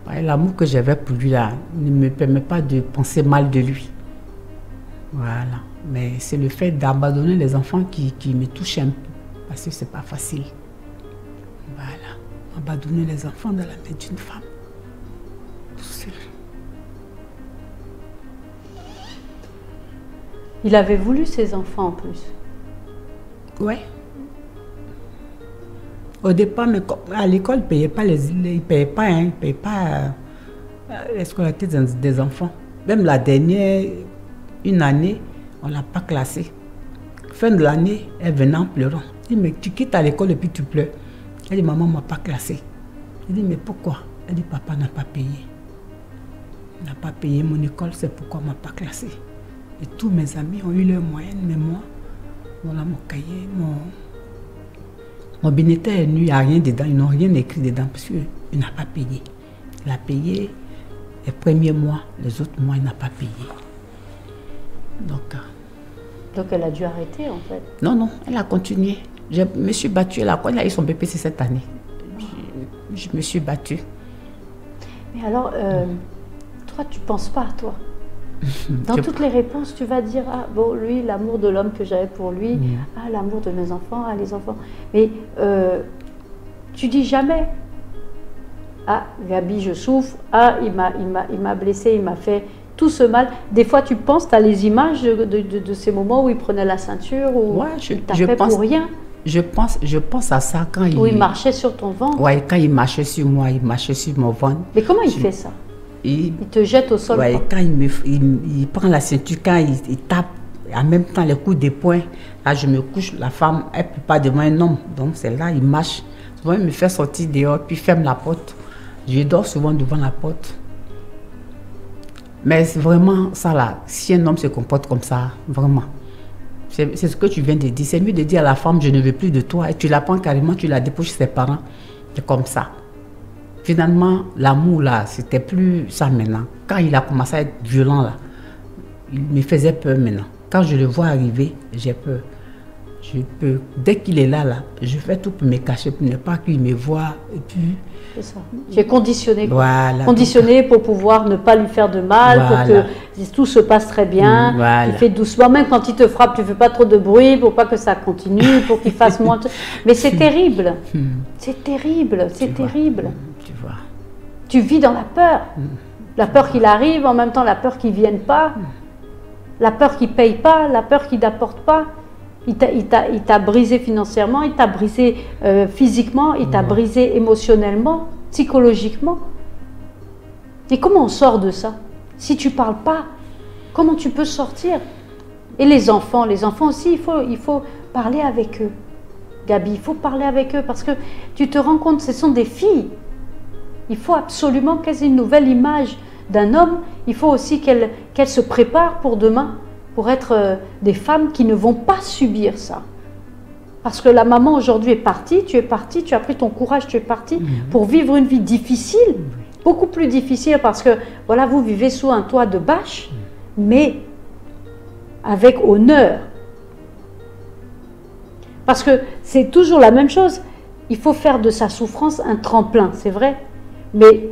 L'amour que j'avais pour lui, là, ne me permet pas de penser mal de lui. Voilà. Mais c'est le fait d'abandonner les enfants qui me touche un peu. Parce que c'est pas facile. Voilà. Abandonner les enfants dans la main d'une femme. Tout seul. Il avait voulu ses enfants en plus. Ouais. Au départ, mais à l'école, il ne payait pas les scolarités des enfants. Même la dernière, une année, on ne l'a pas classée. Fin de l'année, elle venait en pleurant. Elle dit, mais tu quittes à l'école et puis tu pleures. Elle dit, maman ne m'a pas classée. Elle dit, mais pourquoi? Elle dit, papa n'a pas payé. Il n'a pas payé mon école, c'est pourquoi il ne m'a pas classée. Et tous mes amis ont eu leur moyenne, mais moi, voilà mon cahier, mon bulletin est nu, il n'y a rien dedans, ils n'ont rien écrit dedans parce qu'il n'a pas payé. Il a payé les premiers mois, les autres mois, il n'a pas payé. Donc elle a dû arrêter en fait? Non, elle a continué. Je me suis battue, elle a eu son BPC cette année. Je me suis battue. Mais alors, toi, tu ne penses pas à toi? Dans toutes les réponses, tu vas dire, ah bon, lui, l'amour de l'homme que j'avais pour lui, ah, l'amour de mes enfants, ah, les enfants. Mais tu dis jamais, ah, Gabi, je souffre, ah, il m'a blessé, il m'a fait tout ce mal. Des fois, tu penses, tu as les images de ces moments où il prenait la ceinture, ou Ouais, il tapait pour rien. Je pense à ça quand Où il marchait sur ton ventre. Ouais, quand il marchait sur moi, il marchait sur mon ventre. Mais comment il fait ça? Il te jette au sol. Ouais, quand il prend la ceinture, quand il tape, en même temps les coups de poing, là je me couche, la femme, elle ne peut pas devant un homme. Donc c'est là, il marche. Souvent il me fait sortir dehors, puis ferme la porte. Je dors souvent devant la porte. Mais c'est vraiment ça là, si un homme se comporte comme ça, vraiment. C'est ce que tu viens de dire. C'est mieux de dire à la femme, je ne veux plus de toi. Et tu la prends carrément, tu la déposes chez ses parents. C'est comme ça. Finalement, l'amour là, c'était plus ça maintenant. Quand il a commencé à être violent là, il me faisait peur maintenant. Quand je le vois arriver, j'ai peur. Dès qu'il est là, je fais tout pour me cacher, pour ne pas qu'il me voie. Et puis... C'est ça. Tu es conditionné. Voilà. Conditionné pour pouvoir ne pas lui faire de mal, voilà. Pour que tout se passe très bien. Voilà. Tu fais doucement. Même quand il te frappe, tu ne fais pas trop de bruit pour pas que ça continue, pour qu'il fasse moins... Mais c'est terrible. C'est terrible. C'est terrible. Tu vois. Tu vis dans la peur. La peur qu'il arrive, en même temps la peur qu'il ne vienne pas. La peur qu'il ne paye pas, la peur qu'il n'apporte pas. Il t'a brisé financièrement, il t'a brisé physiquement, il t'a brisé émotionnellement, psychologiquement. Et comment on sort de ça? Si tu ne parles pas, comment tu peux sortir? Et les enfants aussi, il faut parler avec eux. Gabi, il faut parler avec eux parce que tu te rends compte, ce sont des filles. Il faut absolument qu'elles aient une nouvelle image d'un homme. Il faut aussi qu'elles se préparent pour demain, pour être des femmes qui ne vont pas subir ça. Parce que la maman aujourd'hui est partie, tu as pris ton courage, tu es partie pour vivre une vie difficile, beaucoup plus difficile parce que voilà, vous vivez sous un toit de bâche, mais avec honneur. Parce que c'est toujours la même chose, il faut faire de sa souffrance un tremplin, c'est vrai, mais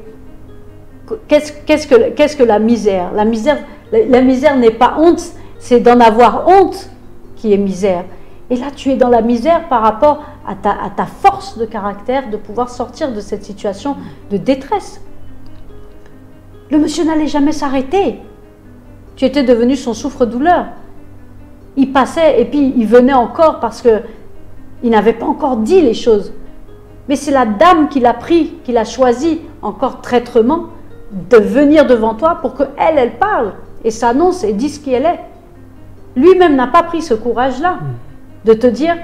qu'est-ce que la misère? La misère n'est pas honte, c'est d'en avoir honte qui est misère. Et là, tu es dans la misère par rapport à ta force de caractère de pouvoir sortir de cette situation de détresse. Le monsieur n'allait jamais s'arrêter. Tu étais devenu son souffre-douleur. Il passait et puis il venait encore parce qu'il n'avait pas encore dit les choses. Mais c'est la dame qui l'a pris, qui l'a choisi, encore traîtrement, de venir devant toi pour qu'elle, elle parle et s'annonce et dise qui elle est. Lui-même n'a pas pris ce courage-là de te dire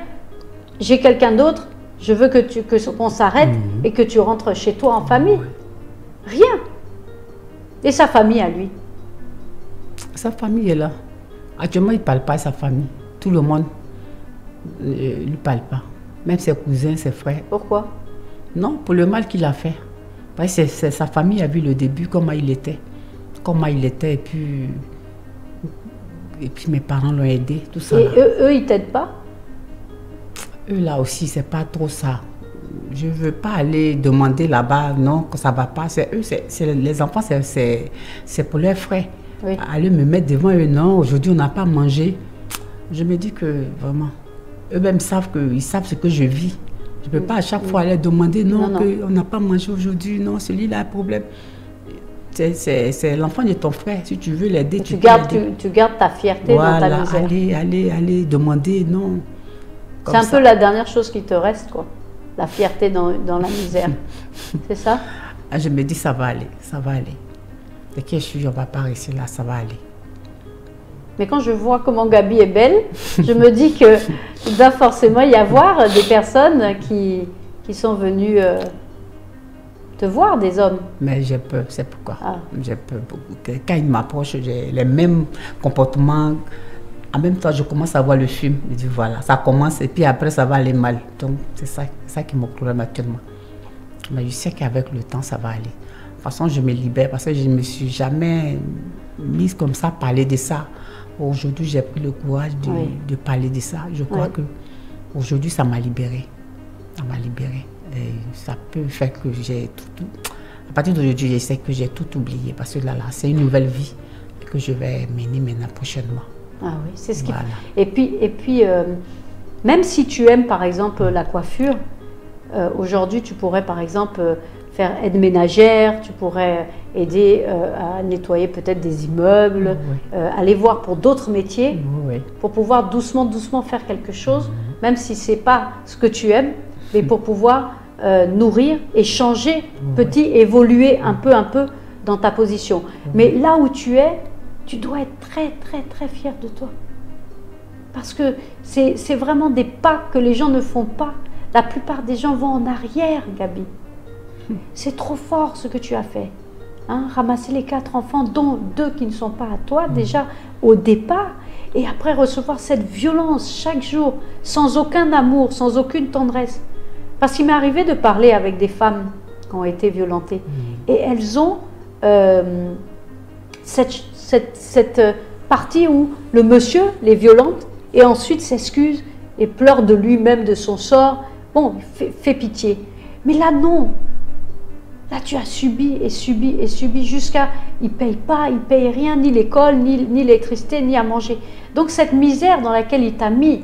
j'ai quelqu'un d'autre, je veux qu'on s'arrête et que tu rentres chez toi en famille. Rien. Et sa famille à lui? Sa famille est là. Actuellement, il ne parle pas à sa famille. Tout le monde ne lui parle pas. Même ses cousins, ses frères. Pourquoi? Non, pour le mal qu'il a fait. Parce que sa famille a vu le début, comment il était. Et puis mes parents l'ont aidé, tout ça. Et eux ils t'aident pas? Eux là aussi, c'est pas trop ça. Je ne veux pas aller demander là-bas, non, que ça ne va pas. C'est eux, les enfants, c'est pour leurs frères. Oui. Aller me mettre devant eux, non, aujourd'hui on n'a pas mangé. Je me dis que vraiment, eux-mêmes savent ce que je vis. Je ne peux pas à chaque fois aller demander, non, on n'a pas mangé aujourd'hui, non, celui-là a un problème. C'est l'enfant de ton frère. Si tu veux l'aider, tu gardes ta fierté dans ta misère. Aller demander, non. C'est un peu la dernière chose qui te reste, quoi. La fierté dans la misère. C'est ça? Je me dis, ça va aller, ça va aller. Dès que je suis, on ne va pas rester là, ça va aller. Mais quand je vois comment Gabi est belle, je me dis qu'il doit forcément y avoir des personnes qui sont venues... te voir, des hommes. Mais j'ai peur, c'est pourquoi. J'ai peur beaucoup. Quand ils m'approchent, j'ai les mêmes comportements. En même temps, je commence à voir le film. Je dis voilà, ça commence et puis après, ça va aller mal. Donc, c'est ça qui me problème actuellement. Mais je sais qu'avec le temps, ça va aller. De toute façon, je me libère parce que je ne me suis jamais mise comme ça, parler de ça. Aujourd'hui, j'ai pris le courage de parler de ça. Je crois que aujourd'hui, ça m'a libérée. Ça m'a libérée. Et ça peut faire que j'ai tout... À partir d'aujourd'hui, je sais que j'ai tout oublié parce que là, c'est une nouvelle vie que je vais mener maintenant prochainement. Ah oui, c'est ce qu'il faut. Et puis même si tu aimes par exemple la coiffure, aujourd'hui, tu pourrais par exemple faire aide ménagère, tu pourrais aider à nettoyer peut-être des immeubles, aller voir pour d'autres métiers, pour pouvoir doucement, doucement faire quelque chose, même si ce n'est pas ce que tu aimes, mais pour pouvoir nourrir et changer, évoluer un peu dans ta position. Mais là où tu es, tu dois être très, très, très fier de toi. Parce que c'est vraiment des pas que les gens ne font pas. La plupart des gens vont en arrière, Gaby. C'est trop fort ce que tu as fait. Hein, ramasser les 4 enfants, dont 2 qui ne sont pas à toi, déjà au départ, et après recevoir cette violence chaque jour, sans aucun amour, sans aucune tendresse. Parce qu'il m'est arrivé de parler avec des femmes qui ont été violentées, et elles ont cette partie où le monsieur les violente, et ensuite s'excuse et pleure de lui-même, de son sort. Bon, fait pitié. Mais là, non. Là, tu as subi et subi et subi jusqu'à... Ils ne payent pas, ils ne payent rien, ni l'école, ni l'électricité, ni à manger. Donc, cette misère dans laquelle il t'a mis,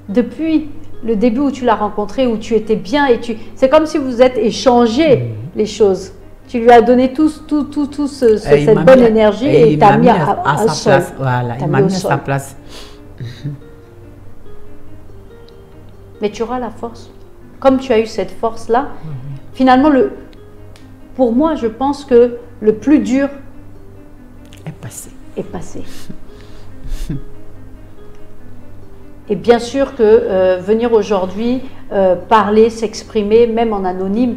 depuis le début où tu l'as rencontré, où tu étais bien, et c'est comme si vous êtes échangé les choses. Tu lui as donné cette bonne énergie et il t'a mis à sa place. Voilà, il m'a mis à sa place. Mais tu auras la force. Comme tu as eu cette force-là, finalement, pour moi, je pense que le plus dur est passé. Et bien sûr que venir aujourd'hui, parler, s'exprimer, même en anonyme,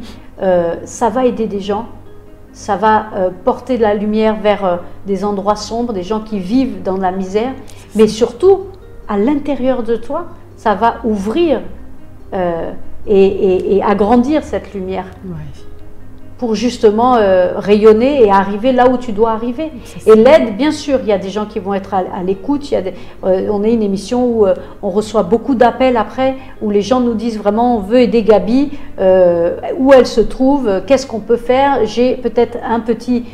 ça va aider des gens. Ça va porter de la lumière vers des endroits sombres, des gens qui vivent dans la misère. Mais surtout, à l'intérieur de toi, ça va ouvrir et agrandir cette lumière. Pour justement rayonner et arriver là où tu dois arriver. Et l'aide, bien sûr, il y a des gens qui vont être à l'écoute. On a une émission où on reçoit beaucoup d'appels après, où les gens nous disent vraiment, on veut aider Gaby, où elle se trouve, qu'est-ce qu'on peut faire, j'ai peut-être un petit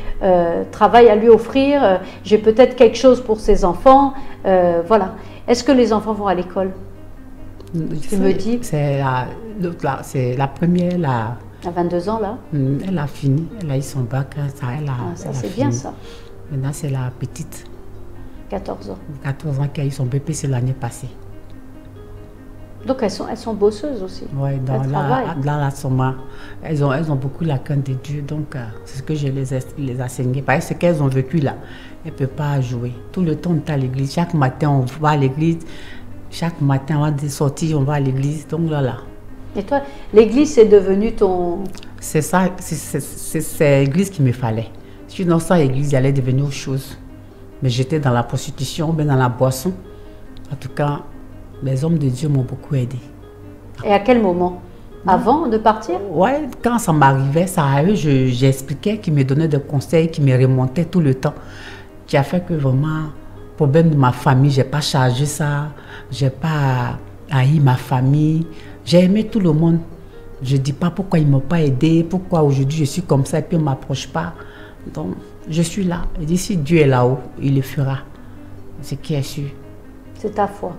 travail à lui offrir, j'ai peut-être quelque chose pour ses enfants. Voilà. Est-ce que les enfants vont à l'école? Tu me dis? C'est la première, là. À 22 ans, là? Elle a fini, elle a eu son bac. Ça c'est bien, ça. Maintenant, c'est la petite. 14 ans. 14 ans qui a eu son BPC l'année passée. Donc, elles sont bosseuses aussi. Oui, dans la Soma, elles ont beaucoup la crainte de Dieu. Donc, c'est ce que je les enseigné. Parce que ce qu'elles ont vécu là, elles ne peuvent pas jouer. Tout le temps, on est à l'église. Chaque matin, on va à l'église. Chaque matin, avant de sortir, on va à l'église. Donc, là. Et toi, l'église, c'est devenu ton... C'est ça, c'est l'église qu'il me fallait. Sinon, sans l'église, il allait devenir autre chose. Mais j'étais dans la prostitution, mais dans la boisson. En tout cas, les hommes de Dieu m'ont beaucoup aidé. Et à quel moment? Avant de partir? Oui, quand ça m'arrivait, j'expliquais, qu'ils me donnaient des conseils, qui me remontaient tout le temps. Qui a fait que vraiment, problème de ma famille, je n'ai pas chargé ça. Je n'ai pas haï ma famille. J'ai aimé tout le monde. Je ne dis pas pourquoi ils ne m'ont pas aidé, pourquoi aujourd'hui je suis comme ça et puis on ne m'approche pas. Donc, je suis là. Et d'ici Dieu est là-haut, il le fera. C'est qui est sûr. C'est ta foi.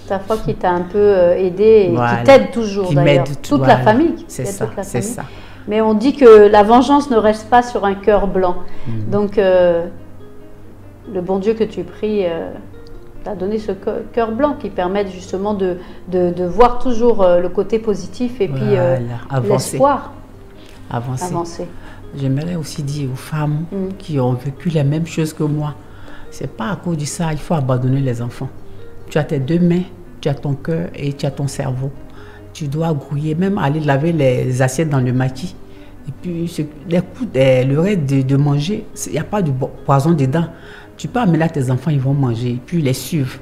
Ta foi qui t'a un peu aidé et qui t'aide toujours d'ailleurs. Toute la famille. C'est ça, c'est ça. Mais on dit que la vengeance ne reste pas sur un cœur blanc. Donc, le bon Dieu que tu pries... t'a donné ce cœur blanc qui permet justement de voir toujours le côté positif et puis l'espoir. Avancer. J'aimerais aussi dire aux femmes qui ont vécu les mêmes choses que moi, c'est pas à cause de ça, il faut abandonner les enfants. Tu as tes 2 mains, tu as ton cœur et tu as ton cerveau. Tu dois grouiller, même aller laver les assiettes dans le maquis. Et puis le reste de manger, il n'y a pas de poison dedans. Tu peux amener tes enfants, ils vont manger, et puis les suivre.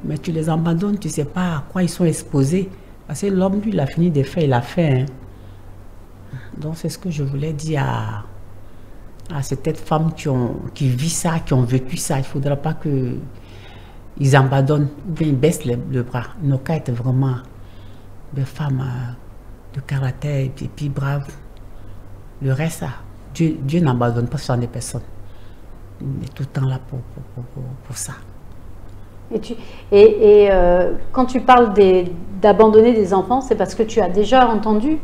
Mais tu les abandonnes, tu ne sais pas à quoi ils sont exposés. Parce que l'homme, lui, il a fini de faire, il a fait. Hein. Donc, c'est ce que je voulais dire à ces femmes qui vivent ça, qui ont vécu ça. Il ne faudra pas qu'ils abandonnent, ou bien ils baissent le bras. Nos cas étaient vraiment des femmes de caractère et puis braves. Le reste, ça, Dieu n'abandonne pas sur des personnes. Il est tout le temps là pour ça. Quand tu parles d'abandonner des enfants, c'est parce que tu as déjà entendu?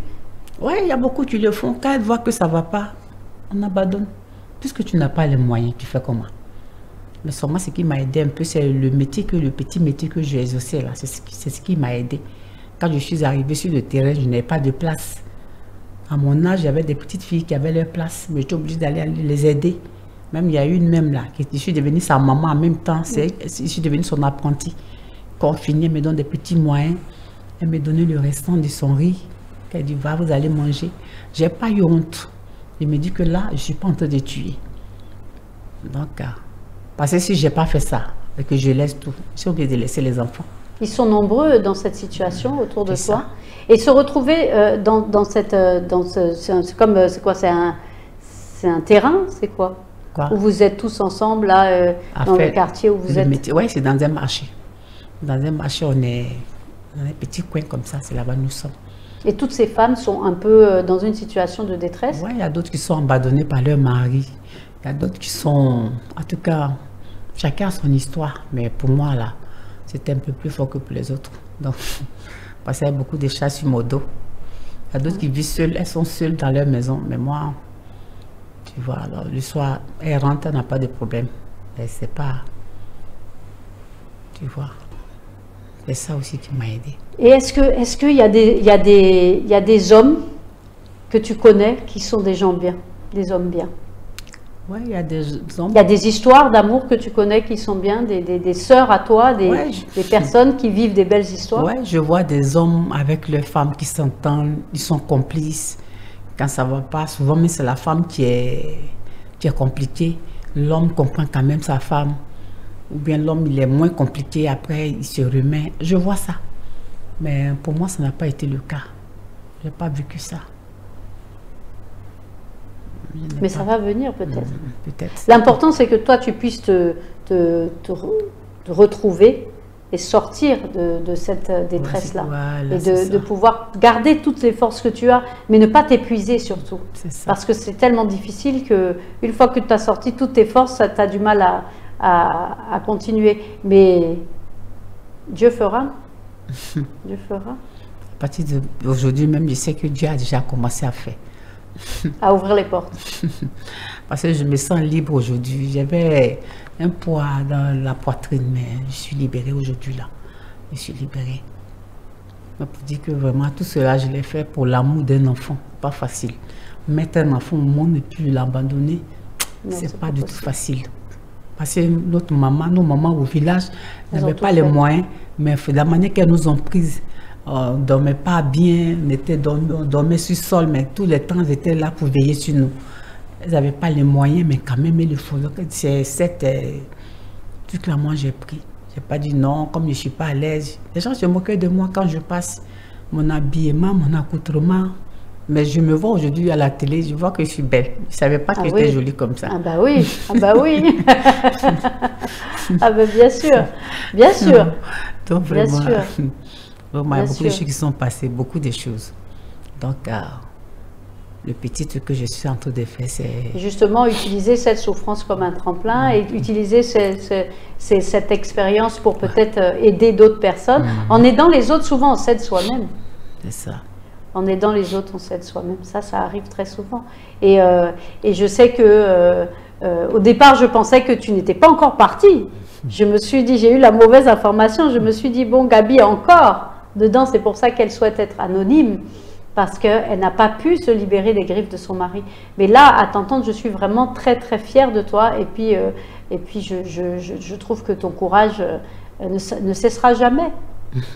Oui, il y a beaucoup qui le font. Quand elles voient que ça ne va pas, on abandonne. Puisque tu n'as pas les moyens, tu fais comment? Mais sûrement, ce qui m'a aidé un peu, c'est le petit métier que j'ai exercé là. C'est ce qui m'a aidé. Quand je suis arrivée sur le terrain, je n'avais pas de place. À mon âge, j'avais des petites filles qui avaient leur place, mais j'étais obligée d'aller les aider. Même il y a une même là, je suis devenue sa maman en même temps, je suis devenue son apprentie. Confinée, elle me donne des petits moyens. Elle me donnait le restant de son riz. Elle dit, va, vous allez manger. Je n'ai pas eu honte. Je me dis que là, je ne suis pas en train de tuer. Donc, parce que si je n'ai pas fait ça, et que je laisse tout, je suis obligée de laisser les enfants. Ils sont nombreux dans cette situation autour de toi. Et se retrouver c'est quoi, c'est un terrain, c'est quoi? Où vous êtes tous ensemble là, dans le quartier où vous êtes? Oui, c'est dans un marché. Dans un marché, on est dans un petit coin comme ça, c'est là-bas nous sommes. Et toutes ces femmes sont un peu dans une situation de détresse? Oui, il y a d'autres qui sont abandonnées par leur mari. Il y a d'autres qui sont... En tout cas, chacun a son histoire. Mais pour moi, là, c'était un peu plus fort que pour les autres. Donc, parce qu'il y a beaucoup de chats sur mon dos. Il y a d'autres qui vivent seules, elles sont seules dans leur maison. Mais moi, tu vois, alors, le soir, elles rentrent, elles n'ont pas de problème. Et c'est pas... Tu vois, c'est ça aussi qui m'a aidé. Et est-ce qu'il y a des hommes que tu connais qui sont des gens bien, des hommes bien? Oui, il y a des hommes. Il y a des histoires d'amour que tu connais qui sont bien, des sœurs à toi, des personnes qui vivent des belles histoires? Oui, je vois des hommes avec leurs femmes qui s'entendent, ils sont complices. Quand ça ne va pas, souvent, mais c'est la femme qui est compliquée. L'homme comprend quand même sa femme. Ou bien l'homme, il est moins compliqué, après, il se remet. Je vois ça. Mais pour moi, ça n'a pas été le cas. Je n'ai pas vécu ça. Mais ça va venir peut-être. Peut-être. L'important, c'est que toi, tu puisses te retrouver et sortir de cette détresse-là. Voilà, et de pouvoir garder toutes les forces que tu as, mais ne pas t'épuiser surtout. Parce que c'est tellement difficile qu'une fois que tu as sorti toutes tes forces, tu as du mal à continuer. Mais Dieu fera. Dieu fera. À partir d'aujourd'hui même, je sais que Dieu a déjà commencé à faire. À ouvrir les portes. Parce que je me sens libre aujourd'hui. J'avais un poids dans la poitrine, mais je suis libérée aujourd'hui là. Je suis libérée. Mais pour dire que vraiment tout cela, je l'ai fait pour l'amour d'un enfant. Pas facile. Mettre un enfant au monde et puis l'abandonner, c'est pas du tout facile. Parce que nos mamans au village n'avaient pas les moyens, mais de la manière qu'elles nous ont prises. On ne dormait pas bien, on dormait sur le sol, mais tous les temps, ils étaient là pour veiller sur nous. Ils n'avaient pas les moyens, mais quand même, il faut. C'est cette truc-là, moi, j'ai pris. Je n'ai pas dit non, comme je ne suis pas à l'aise. Les gens se moquaient de moi quand je passe mon habillement, mon accoutrement. Mais je me vois aujourd'hui à la télé, je vois que je suis belle. Je ne savais pas que j'étais jolie comme ça. Ah bah oui, ah bah oui. Ah bah bien sûr, bien sûr. Donc vraiment, bien sûr. Il y a beaucoup de choses qui sont passées, beaucoup de choses. Donc, le petit truc que je suis en train de faire, c'est... Justement, utiliser cette souffrance comme un tremplin et utiliser cette expérience pour peut-être aider d'autres personnes. En aidant les autres, souvent, on s'aide soi-même. C'est ça. En aidant les autres, on s'aide soi-même. Ça arrive très souvent. Et je sais que, au départ, je pensais que tu n'étais pas encore partie. Je me suis dit, j'ai eu la mauvaise information. Je me suis dit, bon, Gaby, encore dedans, c'est pour ça qu'elle souhaite être anonyme, parce qu'elle n'a pas pu se libérer des griffes de son mari. Mais là, à t'entendre, je suis vraiment très très fière de toi, et puis je trouve que ton courage ne cessera jamais,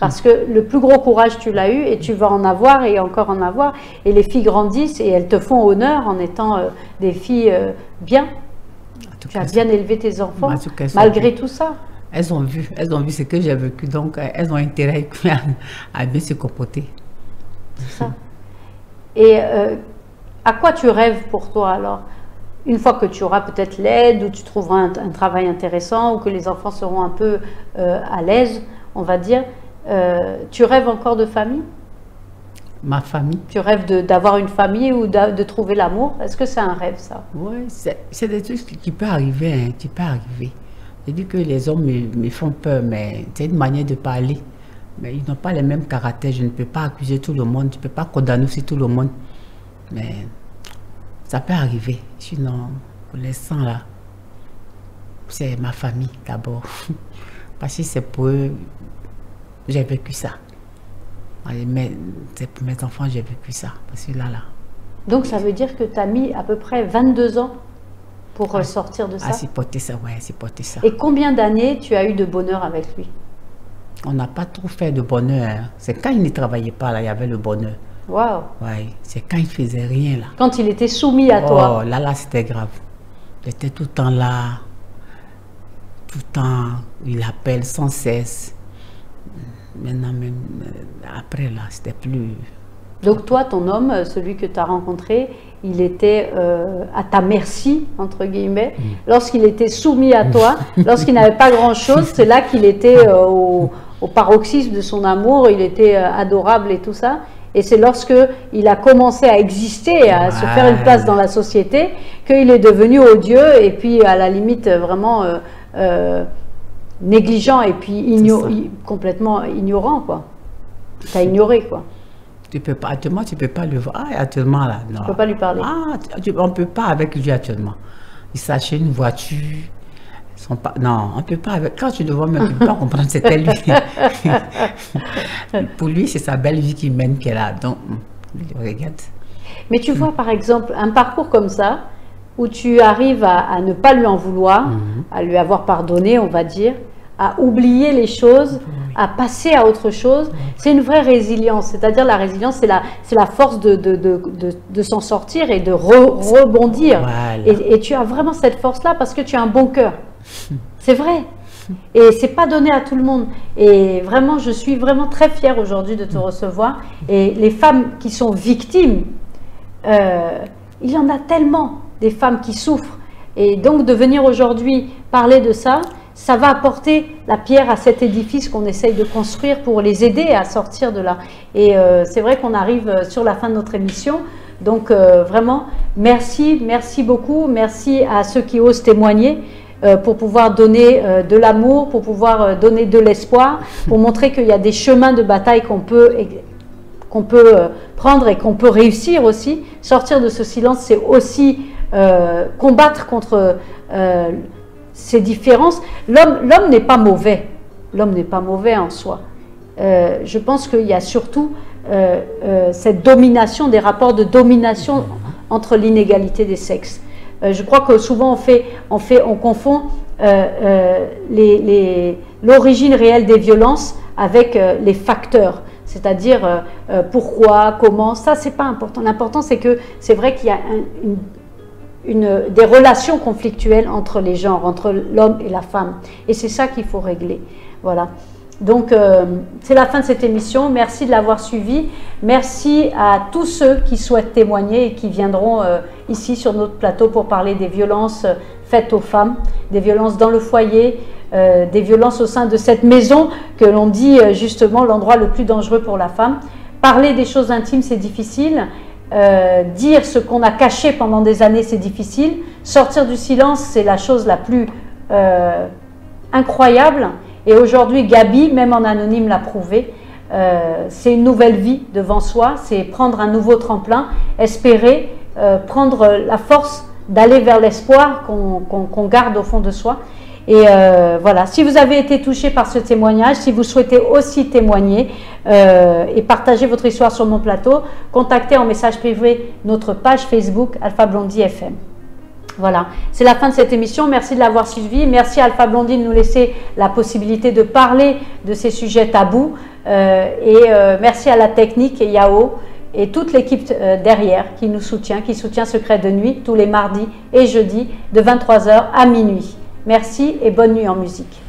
parce que le plus gros courage, tu l'as eu, et tu vas en avoir, et encore en avoir, et les filles grandissent, et elles te font honneur en étant des filles bien. Tu as bien élevé tes enfants, malgré tout ça. Elles ont vu ce que j'ai vécu, donc elles ont intérêt à bien se comporter. C'est ça. Et à quoi tu rêves pour toi alors? Une fois que tu auras peut-être l'aide, ou tu trouveras un travail intéressant, ou que les enfants seront un peu à l'aise, on va dire, tu rêves encore de famille? Ma famille. Tu rêves d'avoir une famille ou de trouver l'amour? Est-ce que c'est un rêve, ça? Oui, c'est des trucs qui peuvent arriver, hein, qui peuvent arriver. Je dis que les hommes me font peur, mais c'est une manière de parler. Mais ils n'ont pas les mêmes caractères. Je ne peux pas accuser tout le monde, je ne peux pas condamner aussi tout le monde. Mais ça peut arriver. Sinon, pour l'instant là, c'est ma famille d'abord. Parce que c'est pour eux, j'ai vécu ça. C'est pour mes enfants, j'ai vécu ça. Parce que là. Donc ça veut dire que tu as mis à peu près 22 ans pour sortir de ça? À supporter ça, ouais, à supporter ça. Et combien d'années tu as eu de bonheur avec lui? On n'a pas trop fait de bonheur. Hein. C'est quand il ne travaillait pas, là, il y avait le bonheur. Waouh! Ouais, c'est quand il faisait rien, là. Quand il était soumis à toi? Oh, là, c'était grave. Il était tout le temps là. Tout le temps, il appelle sans cesse. Maintenant, même après, là, c'était plus... Donc toi, ton homme, celui que tu as rencontré, il était à ta merci, entre guillemets. Lorsqu'il était soumis à toi, lorsqu'il n'avait pas grand-chose, c'est là qu'il était au paroxysme de son amour, il était adorable et tout ça. Et c'est lorsque il a commencé à exister, à se faire une place dans la société, qu'il est devenu odieux et puis à la limite vraiment négligent et puis complètement ignorant, quoi. T'as ignoré, quoi. Tu peux pas, actuellement, tu peux pas le voir. Ah, actuellement, là, non. Tu peux pas lui parler. Ah, on peut pas avec lui actuellement. Il s'achète une voiture. Non, on peut pas avec. Quand tu le vois, même, tu peux pas comprendre c'était lui. Pour lui, c'est sa belle vie qui mène qu'elle a. Donc, regarde. Mais tu vois, par exemple, un parcours comme ça, où tu arrives à ne pas lui en vouloir, à lui avoir pardonné, on va dire, à oublier les choses, à passer à autre chose, c'est une vraie résilience. C'est-à-dire la résilience, c'est la force de s'en sortir et de rebondir. Voilà. Et tu as vraiment cette force-là parce que tu as un bon cœur. C'est vrai. Et c'est pas donné à tout le monde. Et vraiment, je suis vraiment très fière aujourd'hui de te recevoir. Et les femmes qui sont victimes, il y en a tellement, des femmes qui souffrent. Et donc de venir aujourd'hui parler de ça, ça va apporter la pierre à cet édifice qu'on essaye de construire pour les aider à sortir de là. Et c'est vrai qu'on arrive sur la fin de notre émission. Donc vraiment, merci beaucoup. Merci à ceux qui osent témoigner pour pouvoir donner de l'amour, pour pouvoir donner de l'espoir, pour montrer qu'il y a des chemins de bataille qu'on peut prendre et qu'on peut réussir aussi. Sortir de ce silence, c'est aussi combattre contre ces différences. L'homme n'est pas mauvais. L'homme n'est pas mauvais en soi. Je pense qu'il y a surtout cette domination, des rapports de domination entre l'inégalité des sexes. Je crois que souvent on confond l'origine réelle des violences avec les facteurs. C'est-à-dire pourquoi, comment, ça c'est pas important. L'important c'est que c'est vrai qu'il y a des relations conflictuelles entre les genres, entre l'homme et la femme. Et c'est ça qu'il faut régler. Voilà. Donc, c'est la fin de cette émission. Merci de l'avoir suivi. Merci à tous ceux qui souhaitent témoigner et qui viendront ici sur notre plateau pour parler des violences faites aux femmes, des violences dans le foyer, des violences au sein de cette maison que l'on dit justement l'endroit le plus dangereux pour la femme. Parler des choses intimes, c'est difficile. Dire ce qu'on a caché pendant des années, c'est difficile. Sortir du silence, c'est la chose la plus incroyable. Et aujourd'hui, Gabi, même en anonyme, l'a prouvé. C'est une nouvelle vie devant soi, c'est prendre un nouveau tremplin, espérer, prendre la force d'aller vers l'espoir qu'on garde au fond de soi. Et voilà, si vous avez été touché par ce témoignage, si vous souhaitez aussi témoigner et partager votre histoire sur mon plateau, contactez en message privé notre page Facebook Alpha Blondy FM. Voilà, c'est la fin de cette émission. Merci de l'avoir suivi. Merci à Alpha Blondy de nous laisser la possibilité de parler de ces sujets tabous. Merci à la technique et Yao et toute l'équipe derrière qui nous soutient, qui soutient Secret de Nuit tous les mardis et jeudis de 23h à minuit. Merci et bonne nuit en musique.